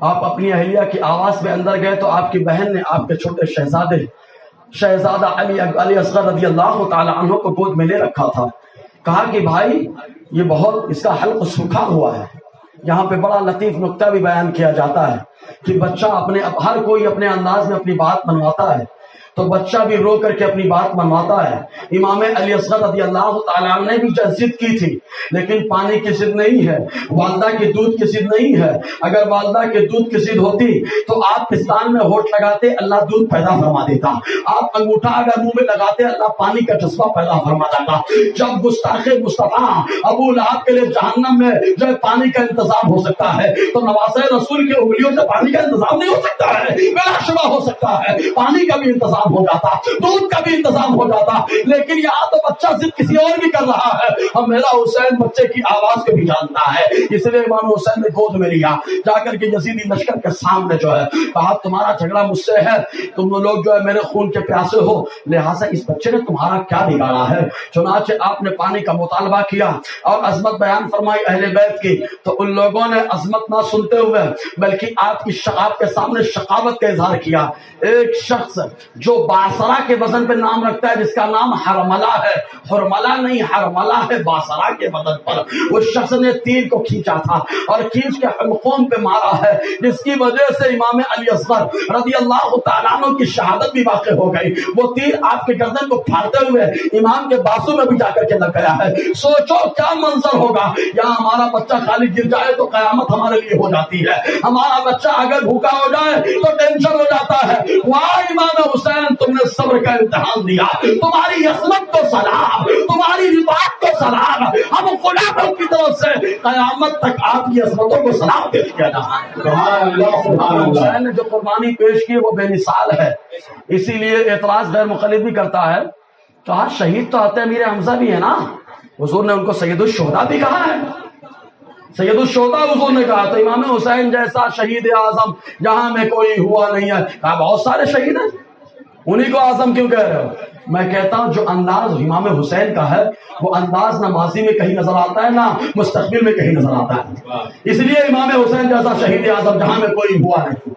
آپ اپنی اہلیہ کی آواز میں اندر گئے تو آپ کی بہن نے آپ کے چھوٹے شہزادے شہزادہ علی اصغر رضی اللہ تعالی عنہ کو گود میں لے رکھا تھا. کہا کہ بھائی یہ بہت اس کا حلق سوکھا ہوا ہے. یہاں پہ بڑا لطیف نکتہ بھی بیان کیا جاتا ہے کہ بچہ ہر کوئی اپنے انداز میں اپنی بات منواتا ہے، تو بچہ بھی رو کر کے اپنی بات منواتا ہے. امام علی اصغر رضی اللہ تعالیٰ نے بھی ضد کی تھی، لیکن پانی کی ضد نہیں ہے، والدہ کے دودھ کی ضد نہیں ہے. اگر والدہ کے دودھ کی ضد ہوتی تو آپ پستان میں ہونٹ لگاتے، اللہ دودھ پیدا فرما دیتا. آپ انگوٹھا اگر منہ میں لگاتے، اللہ پانی کا جذبہ پیدا فرما دیتا. جب گستاخ مصطفیٰ ابو لہب کے لیے جہنم میں جو پانی کا انتظام ہو سکتا ہے، تو نواسۂ رسول کی انگلیوں سے پانی کا انتظام نہیں ہو سکتا ہے. بلا شبہ ہو سکتا ہے، پانی کا بھی انتظام ہو جاتا، دودھ کا بھی انتظام ہو جاتا. لیکن یہاں تو بچہ ضد کسی اور بھی کر رہا ہے. اب میرا حسین بچے کی آواز کو بھی جانتا ہے، اس لیے امام حسین نے گود میں لیا، جا کر کے یزیدی لشکر کے سامنے جو ہے کہا تمہارا جھگڑا مجھ سے ہے، تم لوگ جو ہے میرے خون کے پیاسے ہو، لہٰذا اس بچے نے تمہارا کیا بگاڑا ہے. چنانچہ آپ نے پانی کا مطالبہ کیا اور عظمت بیان فرمائی اہل بیت کی. تو ان لوگوں نے عظمت نہ سنتے ہوئے بلکہ آپ کے سامنے شقاوت کا اظہار کیا. ایک شخص جو باسرا کے وزن پہ نام رکھتا ہے، جس کا نام حرملہ ہے، حرملہ نہیں حرملہ ہے، باسرا کے وزن پر، اس شخص نے تیر کو کھینچا تھا اور کھینچ کے حلقوم پہ مارا ہے، جس کی وجہ سے امام علی اصغر رضی اللہ تعالیٰ عنہ کی شہادت بھی واقع ہو گئی. وہ تیر آپ کے گردن کو پھاڑتے ہوئے امام کے بازو میں بھی جا کر کے لگ گیا ہے. سوچو کیا منظر ہوگا. یہاں ہمارا بچہ خالی گر جائے تو قیامت ہمارے لیے ہو جاتی ہے، ہمارا بچہ اگر بھوکا ہو جائے تو ٹینشن ہو جاتا ہے. واہ امام حسین، تم نے صبر کا امتحان دیا، تمہاری عصمت کو سلام، تمہاری رفاقت کو سلام. ہم غلاموں کی طرف سے قیامت تک آپ کی عصمتوں کو سلام پیش کیا جائے. حسین نے جو قربانی پیش کی وہ بے مثال ہے. اسی لیے اعتراض غیر مخالف بھی کرتا ہے. کہا شہید تو حضرت امیر حمزہ بھی ہے نا، حضور نے ان کو سید الشہداء بھی کہا ہے. سید الشہداء حضور نے کہا، تو امام حسین جیسا شہید اعظم جہاں میں کوئی ہوا نہیں ہے. کہا بہت سارے شہید ہیں، انہی کو اعظم کیوں کہہ رہے ہو؟ میں کہتا ہوں جو انداز امام حسین کا ہے وہ انداز نہ ماضی میں کہیں نظر آتا ہے نہ مستقبل میں کہیں نظر آتا ہے. اس لیے امام حسین جیسا شہید اعظم جہاں میں کوئی ہوا نہیں.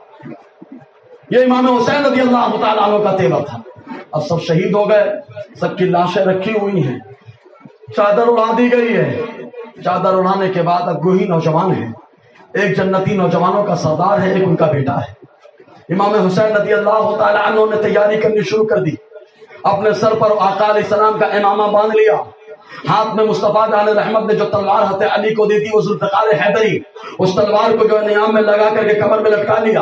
یہ امام حسین رضی اللہ تعالیٰ عنہ کا تیور تھا. اب سب شہید ہو گئے، سب کی لاشیں رکھی ہوئی ہیں، چادر اڑا دی گئی ہے. چادر اڑانے کے بعد اب وہی نوجوان ہیں. ایک جنتی نوجوانوں کا سردار ہے، ایک ان کا بیٹا ہے. امام حسین رضی اللہ تعالیٰ عنہ نے تیاری کرنی شروع کر دی. اپنے سر پر آقا علیہ السلام کا امامہ باندھ لیا. ہاتھ میں مصطفیٰ جان رحمت نے جو تلوار حضرت علی کو دی تھی وہ ذوالفقار حیدری، اس تلوار کو جو نیام میں لگا کر کے کمر میں لٹکا لیا.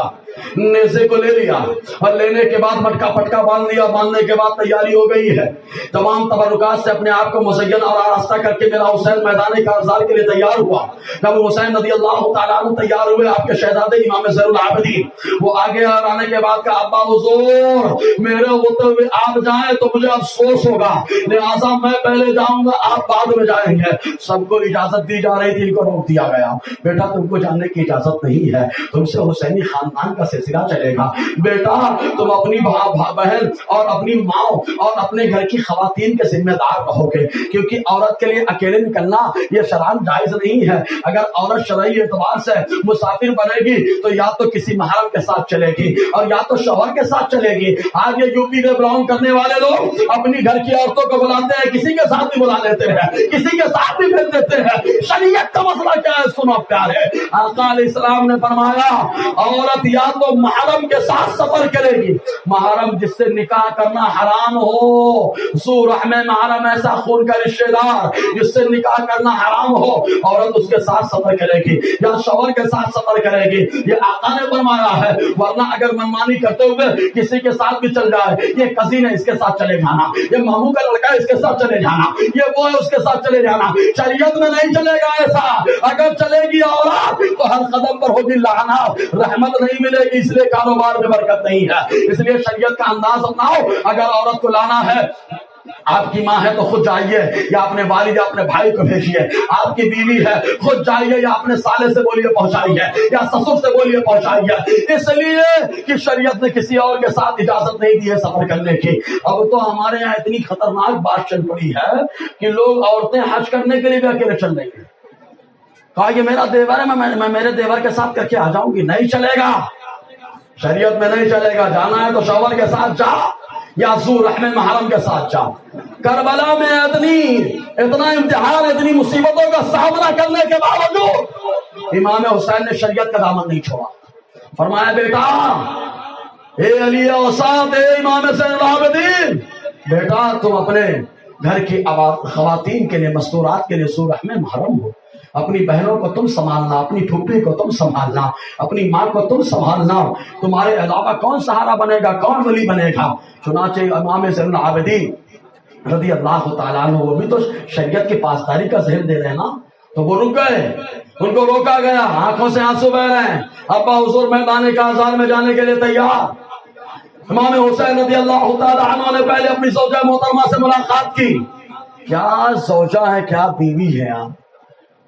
نیزے کو لے لیا اور لینے کے بعد مٹکا پٹکا باندھ لیا. باندھنے کے بعد تیاری ہو گئی ہے. تمام تبرکات سے اپنے آپ کو مزین اور آراستہ کر کے میرا حسین میدان کارزار کے لیے تیار ہوا. جب حسین رضی اللہ تعالیٰ عنہ تیار ہوئے، آپ کے شہزادے امام زین العابدین وہ آگے اور آنے کے بعد کہا ابا حضور میرے ہوتے ہوئے آپ جائیں تو مجھے افسوس ہوگا، لہٰذا میں پہلے جاؤں گا، آپ بعد میں جائیں گے. سب کو اجازت دی جا رہی تھی، ان کو روک دیا گیا. بیٹا تم کو جانے کی اجازت نہیں ہے، تم سے حسینی خاندان کا سلسلہ چلے گا. بیٹا تم اپنی بہن اور اپنی ماں اور اپنے گھر کی خواتین کے ذمہ دار رہو گے، کیونکہ عورت کے لیے اکیلے نکلنا یہ شرعاً جائز نہیں ہے. اگر عورت شرعی اعتبار سے مسافر بنے گی تو یا تو کسی محرم کے ساتھ چلے گی اور یا تو شوہر کے ساتھ چلے گی. آج یہ یو پی کے بلانگ کرنے والے لوگ اپنی گھر کی عورتوں کو بلاتے ہیں، کسی کے ساتھ بھی بلا لیتے ہیں، کسی کے ساتھ بھی بھیج دیتے ہیں. شریعت کا مسئلہ کیا ہے؟ سنو پیارے، آقا علیہ السلام نے فرمایا عورت یا تو محرم کے ساتھ سفر کرے گی، محرم جس سے نکاح کرنا حرام ہو، ذو رحم محرم ایسا خون کا رشتہ دار جس سے نکاح کرنا حرام ہو، عورت اس کے ساتھ سفر کرے گی یا شوہر کے ساتھ سفر کرے گی. یہ آقا نے فرمایا ہے. ورنہ اگر منمانی کرتے ہوئے کسی کے ساتھ بھی چل جائے، یہ کزن ہے اس کے ساتھ چلے جانا، یہ ماموں کا لڑکا ہے اس کے ساتھ چلے جانا، یہ وہ ہے اس کے ساتھ چلے جانا. شریعت میں نہیں چلے گا ایسا. اگر چلے گی عورت تو ہر قدم پر ہوگی لعنت، رحمت نہیں ملے گی. اس لیے کاروبار میں برکت نہیں ہے. اس لیے شریعت کا انداز اپناؤ. اگر عورت کو لانا ہے، آپ کی ماں ہے تو خود جائیے یا اپنے والد یا اپنے بھائی کو بھیجیے. آپ کی بیوی ہے خود جائیے یا اپنے سالے سے بولیے پہنچائیے یا سسر سے بولیے پہنچائیے. اس لیے کہ شریعت نے کسی اور کے ساتھ اجازت نہیں دی ہے سفر کرنے کی. اب تو ہمارے یہاں اتنی خطرناک بات چل پڑی ہے کہ لوگ عورتیں حج کرنے کے لیے بھی اکیلے چل رہی ہیں. کہا یہ میرا دیور ہے، میں میرے دیور کے ساتھ کر کے آ جاؤں گی. نہیں چلے گا، شریعت میں نہیں چلے گا. جانا ہے تو شوہر کے ساتھ جا. یا ذو رحم محرم کے ساتھ جا. کربلا میں اتنا امتحان، اتنی مصیبتوں کا سامنا کرنے کے باوجود امام حسین نے شریعت کا دامن نہیں چھوڑا. فرمایا بیٹا، اے علی اوساط، اے امام زین العابدین، بیٹا تم اپنے گھر کی خواتین کے لیے، مستورات کے لیے ذو رحم محرم ہو. اپنی بہنوں کو تم سنبھالنا، اپنی پھوپھی کو تم سنبھالنا، اپنی ماں کو تم سنبھالنا. تمہارے علاوہ کون سہارا بنے گا، کون ولی بنے گا؟ چنانچہ امام زین العابدین رضی اللہ تعالیٰ عنہ، وہ بھی تو شریعت کی پاسداری کا ذہن دے رہے ہیں نا، تو وہ رک گئے. ان کو روکا گیا، آنکھوں سے آنسو بہ رہے ہیں. ابا حضور میدان کارزار میں جانے کے لیے تیار. امام حسین رضی اللہ تعالیٰ عنہ نے پہلے اپنی زوجہ محترمہ سے ملاقات کی. کیا زوجہ ہے، کیا بیوی ہے آپ.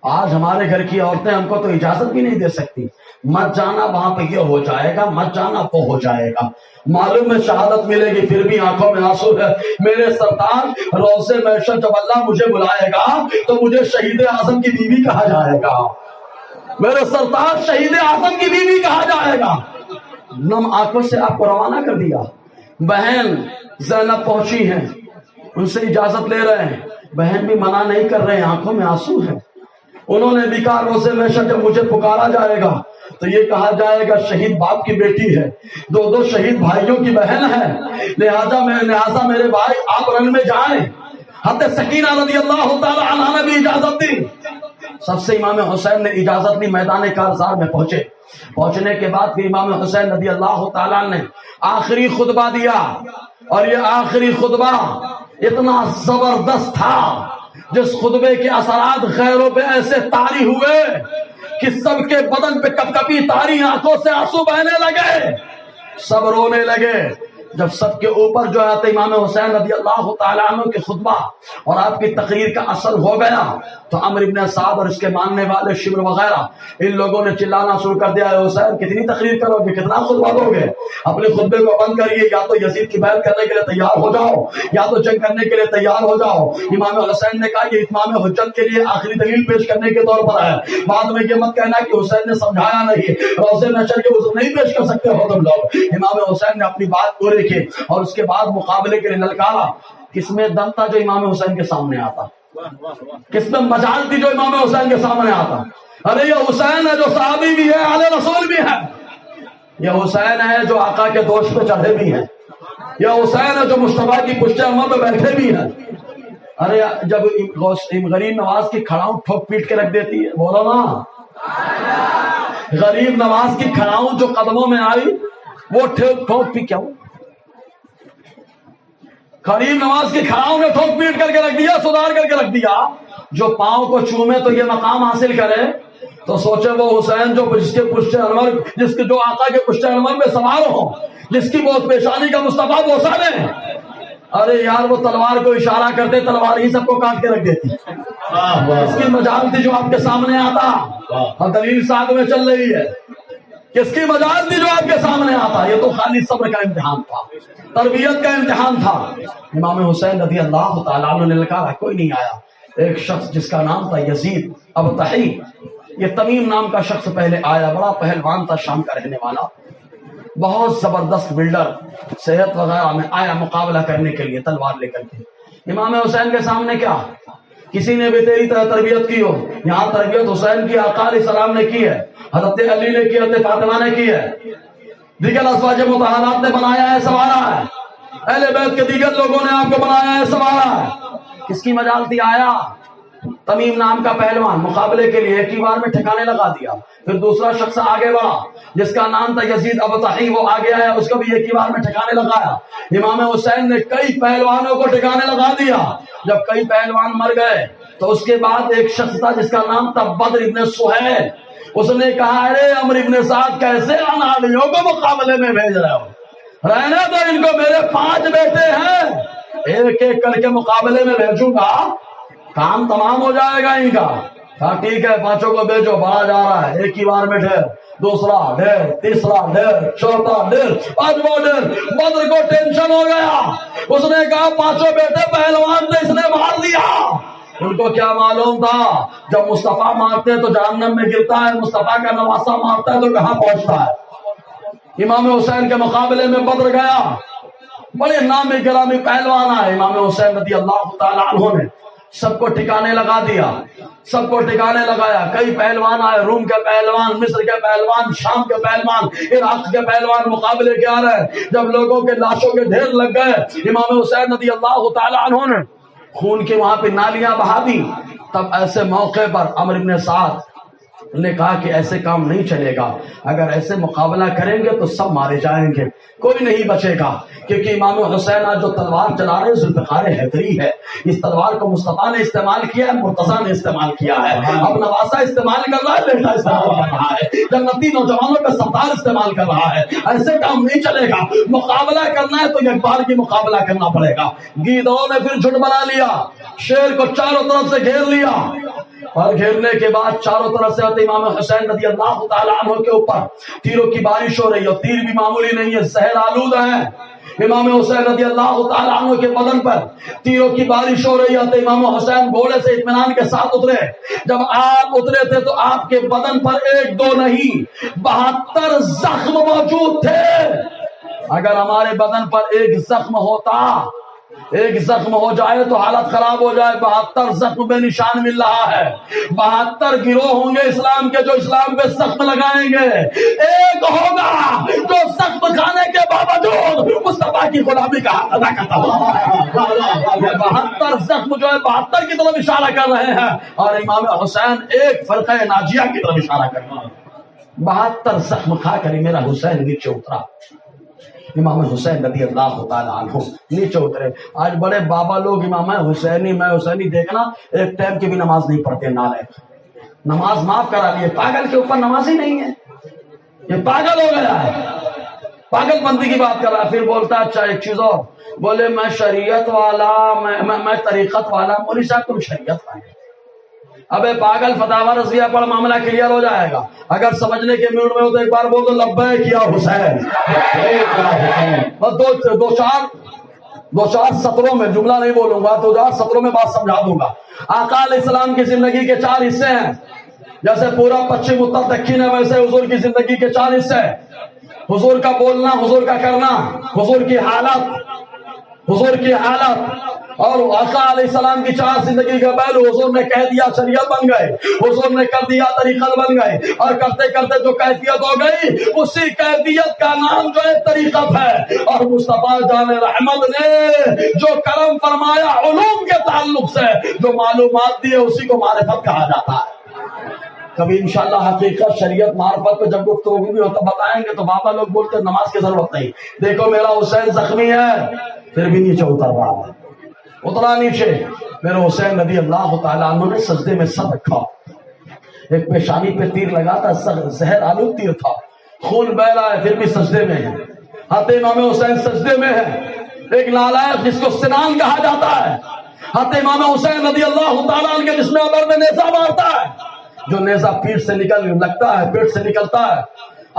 آج ہمارے گھر کی عورتیں ہم کو تو اجازت بھی نہیں دے سکتی، مت جانا وہاں پہ یہ ہو جائے گا، مت جانا وہ ہو جائے گا. معلوم ہے شہادت ملے گی، پھر بھی آنکھوں میں آنسو ہے. میرے سرطان روضے محشر جب اللہ مجھے بلائے گا تو مجھے شہید اعظم کی بیوی کہا جائے گا. میرے سرطان شہید اعظم کی بیوی کہا جائے گا. نم آنکھوں سے آپ کو روانہ کر دیا. بہن زینب پہنچی ہیں، ان سے اجازت لے رہے ہیں. بہن بھی منع نہیں کر رہے ہیں، آنکھوں میں آنسو ہیں. انہوں نے بھی کہا روزے محشر جب مجھے پکارا جائے گا تو یہ کہا جائے گا شہید باپ کی بیٹی ہے، دو شہید بھائیوں کی بہن ہے، لہذا میرے بھائی آپ رن میں جائیں. حضرت سکینہ رضی اللہ تعالی عنہا نے بھی اجازت دی. سب سے امام حسین نے اجازت لی، میدان کارزار میں پہنچے. پہنچنے کے بعد پھر امام حسین رضی اللہ تعالیٰ نے آخری خطبہ دیا، اور یہ آخری خطبہ اتنا زبردست تھا، جس خطبے کے اثرات غیروں پہ ایسے طاری ہوئے کہ سب کے بدن پہ کپ کپی طاری، آنکھوں سے آنسو بہنے لگے، سب رونے لگے. جب سب کے اوپر جو ہے امام حسین رضی اللہ تعالیٰ عنہ کے خطبہ اور آپ کی تقریر کا اثر ہو گیا تو عمرو بن سعد اور اس کے ماننے والے شمر وغیرہ ان لوگوں نے چلانا شروع کر دیا، حسین کتنی تقریر کرو گے، کتنا خطبہ دو گے، اپنے خطبے کو بند کریے، یا تو یزید کی بیعت کرنے کے لیے تیار ہو جاؤ یا تو جنگ کرنے کے لیے تیار ہو جاؤ. امام حسین نے کہا یہ اتمام حجت کے لیے آخری دلیل پیش کرنے کے طور پر ہے، بعد میں یہ مت کہنا کہ حسین نے سمجھایا نہیں، روزے محشر کے عذر نہیں پیش کر سکتے ہو تم لوگ. امام حسین نے اپنی بات پوری کی اور اس کے بعد مقابلے کے لیے للکارا. کس میں دم تھا جو امام حسین کے سامنے آتا؟ کس میں مجال تھی جو امام حسین کے سامنے آتا؟ ارے یہ حسین ہے جو صحابی بھی ہے، اہل رسول بھی ہے. یہ حسین ہے جو آقا کے دوش پہ چڑھے بھی ہیں. یہ حسین ہے جو مصطفیٰ کی پشت عمر پہ بیٹھے بھی ہیں. ارے جب غریب نواز کی کھڑاؤں ٹھوک پیٹ کے رکھ دیتی ہے، بولو نا، غریب نواز کی کھڑاؤں جو قدموں میں آئی وہ ٹھوک پی کیا ہو، غریب نواز کی کھڑاؤں نے ٹھوک پیٹ کر کے رکھ دیا، سدھار کر کے رکھ دیا. جو پاؤں کو چومے تو یہ مقام حاصل کرے تو سوچے وہ حسین جو جس کے پشت انور، جس کے جو آقا کے پشت انور میں سوار ہو، جس کی بہت پیشانی کا مصطفیٰ بوسہ دے. ارے یار وہ تلوار کو اشارہ کرتے، تلوار ہی سب کو کاٹ کے رکھ دیتی. اس کی مجال تھی جو آپ کے سامنے آتا، اور دلیل ساتھ میں چل رہی ہے. کس کی مجال تھی جو آپ کے سامنے آتا؟ یہ تو خالی صبر کا امتحان تھا، تربیت کا امتحان تھا. امام حسین رضی اللہ تعالیٰ عنہ نے لکھا کوئی نہیں آیا. ایک شخص جس کا نام تھا یزید ابتحی، یہ تمیم نام کا شخص پہلے آیا، بڑا پہلوان تھا، شام کا رہنے والا، بہت زبردست بلڈر، صحت وغیرہ میں آیا مقابلہ کرنے کے لیے تلوار لے کر کے. امام حسین کے سامنے کیا کسی نے بھی تیری طرح تربیت کی ہو؟ یہاں تربیت حسین کی آقا علیہ السلام نے کی ہے، حضرت علی نے کی، حضرت فاطمہ نے کی ہے، دیگر ازواج مطہرات نے بنایا ہے، سنوارا ہے، اہل بیت کے دیگر لوگوں نے آپ کو بنایا ہے، سنوارا ہے. کس کی مجال تھی؟ آیا تمیم نام کا پہلوان مقابلے کے لیے، ایک ہی بار میں ٹھکانے لگا دیا. پھر دوسرا شخص آگے بڑھا جس کا نام تھا یزید ابتحی، وہ آگے آیا، اس کو بھی ایک ہی بار میں ٹھکانے لگایا. امام حسین نے کئی پہلوانوں کو ٹھکانے لگا دیا. جب کئی پہلوان مر گئے تو اس کے بعد ایک شخص تھا جس کا نام تھا بدر ابن سہیل. اس نے کہا ارے عمرو ابن سعد کیسے انالیوں کو مقابلے میں بھیج رہے ہو، رہنے دو ان کو، میرے 5 بیٹے ہیں، ایک ایک کر کے مقابلے میں بھیجوں گا، کام تمام ہو جائے گا ان کا. کہا ٹھیک ہے 5 کو بھیجو. بڑا جا رہا ہے، ایک ہی بار میں ڈھیر، دوسرا ڈھیر، تیسرا ڈھیر، چوتھا ڈھیر، 5واں ڈھیر. بدر کو ٹینشن ہو گیا، اس نے کہا 5 بیٹے پہلوان تھے، اس نے مار دیا. ان کو کیا معلوم تھا جب مصطفیٰ مارتے تو جہنم میں گرتا ہے، مصطفیٰ کا نواسا مارتا ہے تو کہاں پہنچتا ہے. امام حسین کے مقابلے میں بدر گیا، بڑے نامی گرامی پہلوان آئے، امام حسین رضی اللہ تعالیٰ عنہ نے سب کو ٹھکانے لگا دیا، سب کو ٹھکانے لگایا۔ کئی پہلوان آئے، روم کے پہلوان، مصر کے پہلوان، شام کے پہلوان، عراق کے پہلوان مقابلے کے آ رہے۔ جب لوگوں کے لاشوں کے ڈھیر لگ گئے، امام حسین رضی اللہ تعالیٰ عنہ نے خون کے وہاں پہ نالیاں بہا دی۔ تب ایسے موقع پر عمرو بن سعد نے کہا کہ ایسے کام نہیں چلے گا، اگر ایسے مقابلہ کریں گے تو سب مارے جائیں گے، کوئی نہیں بچے گا، کیونکہ امام حسین آج جو تلوار چلا رہے ہیں ذوالفقار حیدری ہے۔ اس تلوار کو مصطفیٰ نے استعمال کیا ہے، مرتضیٰ نے استعمال کیا ہے، اب نواسا استعمال کر رہا ہے، بیٹا استعمال کر رہا ہے، جنتی نوجوانوں کا سردار استعمال کر رہا ہے۔ ایسے کام نہیں چلے گا، مقابلہ کرنا ہے تو اقبال کی مقابلہ کرنا پڑے گا۔ گیدڑوں نے پھر جھنڈ بنا لیا، شیر کو چاروں طرف سے گھیر لیا، اور گھیرنے کے بعد چاروں طرف سے امام حسین رضی اللہ تعالیٰ عنہ کے اوپر تیروں کی بارش ہو رہی ہے، اور تیر بھی معمولی نہیں ہے، زہر آلود ہے۔ امام حسین رضی اللہ تعالیٰ عنہ کے بدن پر تیروں کی بارش ہو رہی ہے، تو امام حسین گھوڑے سے اطمینان کے ساتھ اترے۔ جب آپ اترے تھے تو آپ کے بدن پر 1 2 نہیں 72 زخم موجود تھے۔ اگر ہمارے بدن پر ایک زخم ہوتا، ایک زخم ہو جائے تو حالت خراب ہو جائے۔ 72 زخم بے نشان مل رہا ہے، 72 گروہ ہوں گے اسلام کے جو اسلام پہ زخم لگائیں گے، ایک ہوگا جو زخم کھانے کے باوجود مصطفیٰ کی غلامی کا حق ادا کرتا ہے۔ 72 زخم جو ہے 72 کی طرف اشارہ کر رہے ہیں، اور امام حسین ایک فرقہ ناجیہ کی طرف اشارہ کر رہے ہیں۔ 72 زخم کھا کر میرا حسین نیچے اترا۔ امام حسین رضی اللہ تعالیٰ عنہ نیچے اترے۔ آج بڑے بابا لوگ امام حسینی میں حسینی دیکھنا، ایک ٹائم کی بھی نماز نہیں پڑھتے، نالائق، نماز معاف کرا لیے، پاگل کے اوپر نماز ہی نہیں ہے، یہ پاگل ہو گیا ہے، پاگل بندی کی بات کر رہا ہے۔ پھر بولتا اچھا ایک چیز اور، بولے میں شریعت والا، میں طریقت والا۔ مولوی صاحب تم شریعت والے، ابے پاگل فتاوا رضویہ پڑھ، معاملہ کلیئر ہو جائے گا۔ اگر سمجھنے کے موڈ میں ہو تو ایک بار بول دو لبیک یا حسین۔ دو چار سطروں میں جملہ نہیں بولوں گا، 2 سطروں میں بات سمجھا دوں گا۔ آقا علیہ السلام کی زندگی کے 4 حصے ہیں، جیسے پورا پچھم اتر دکن ہے، ویسے حضور کی زندگی کے 4 حصے ہیں۔ حضور کا بولنا، حضور کا کرنا، حضور کی حالت اور آقا علیہ السلام کی 4 زندگی کا پہلو۔ حضور نے کہہ دیا شریعت بن گئے، حضور نے کر دیا طریقت بن گئے، اور کرتے کرتے جو کیفیت ہو گئی اسی کیفیت کا نام جو ہے طریقت ہے۔ اور مصطفیٰ جان رحمت نے جو کرم فرمایا علوم کے تعلق سے، جو معلومات دی ہے، اسی کو معرفت کہا جاتا ہے۔ کبھی انشاءاللہ حقیقت شریعت معرفت پہ جب گفتگو بھی ہوتا بتائیں گے تو بابا لوگ بولتے نماز کی ضرورت نہیں۔ دیکھو میرا حسین زخمی ہے پھر بھی نیچے اتر رہا ہے، اترا نیچے۔ میرے حسین رضی اللہ تعالیٰ عنہ نے سجدے میں سر رکھا، ایک پیشانی پہ تیر لگا تھا، زہر آلود تیر تھا، خون بہ رہا ہے، پھر بھی سجدے میں ہے۔ حضرت امام حسین سجدے میں ہے۔ ایک نالائق جس کو سنان کہا جاتا ہے، حضرت امام حسین رضی اللہ تعالیٰ عنہ کے جسم ابر میں نیزہ مارتا ہے، جو نیزہ پیٹ سے لگتا ہے، پیٹ سے نکلتا ہے،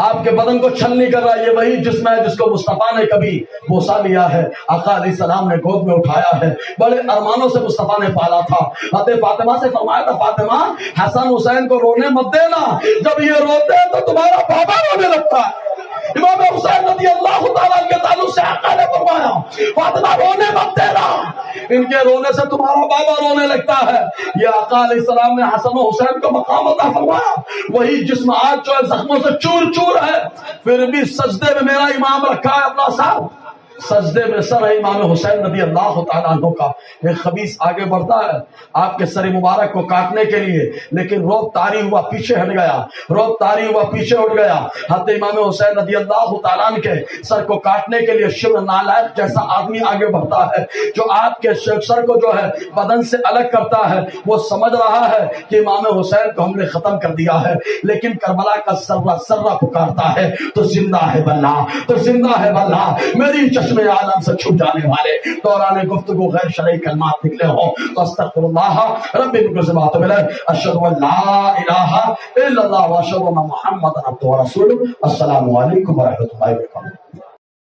آپ کے بدن کو چھل نہیں کر رہا۔ یہ وہی جسم ہے جس کو مصطفیٰ نے کبھی بوسا لیا ہے، آقا علیہ السلام نے گود میں اٹھایا ہے، بڑے ارمانوں سے مصطفیٰ نے پالا تھا۔ حضرت فاطمہ سے فرمایا تھا فاطمہ حسن حسین کو رونے مت دینا، جب یہ روتے ہیں تو تمہارا بابا رونے لگتا ہے۔ امام حسین رضی اللہ تعالیٰ کے تعلق سے آقا نے فرمایا فاطمہ رونے مت دینا، ان کے رونے سے تمہارا بابا رونے لگتا ہے۔ یہ آقا علیہ السلام نے حسن و حسین کو مقام عطا فرمایا، وہی جسم آج جو ہے زخموں سے چور چور ہے، پھر بھی سجدے میں میرا امام رکھا ہے اپنا سر، سجدے میں سر ہے امام حسین رضی اللہ تعالیٰ عنہ کا۔ ایک خبیث آگے بڑھتا ہے آپ کے سر مبارک کو کاٹنے کے لیے، لیکن روب طاری ہوا پیچھے ہٹ گیا، روب طاری ہوا پیچھے اٹھ گیا۔ حضرت امام حسین رضی اللہ تعالیٰ عنہ کے سر کو کاٹنے کے لیے شبہ نالائق جیسا آدمی آگے بڑھتا ہے، جو آپ کے سر کو جو ہے بدن سے الگ کرتا ہے۔ وہ سمجھ رہا ہے کہ امام حسین کو ہم نے ختم کر دیا ہے، لیکن کربلا کا سرہ سرہ پکارتا ہے تو زندہ ہے بلّہ، تو زندہ ہے بلّہ۔ میری چشم عالم سے چھپ جانے والے دوران گفتگو غیر شرعی کلمات نکلے ہوں تو استغفر اللہ ربی بکر سے بات ملے، اشہد ان لا الہ الا اللہ واشہد ان محمد عبدہ ورسولہ۔ السلام علیکم ورحمۃ اللہ وبرکاتہ۔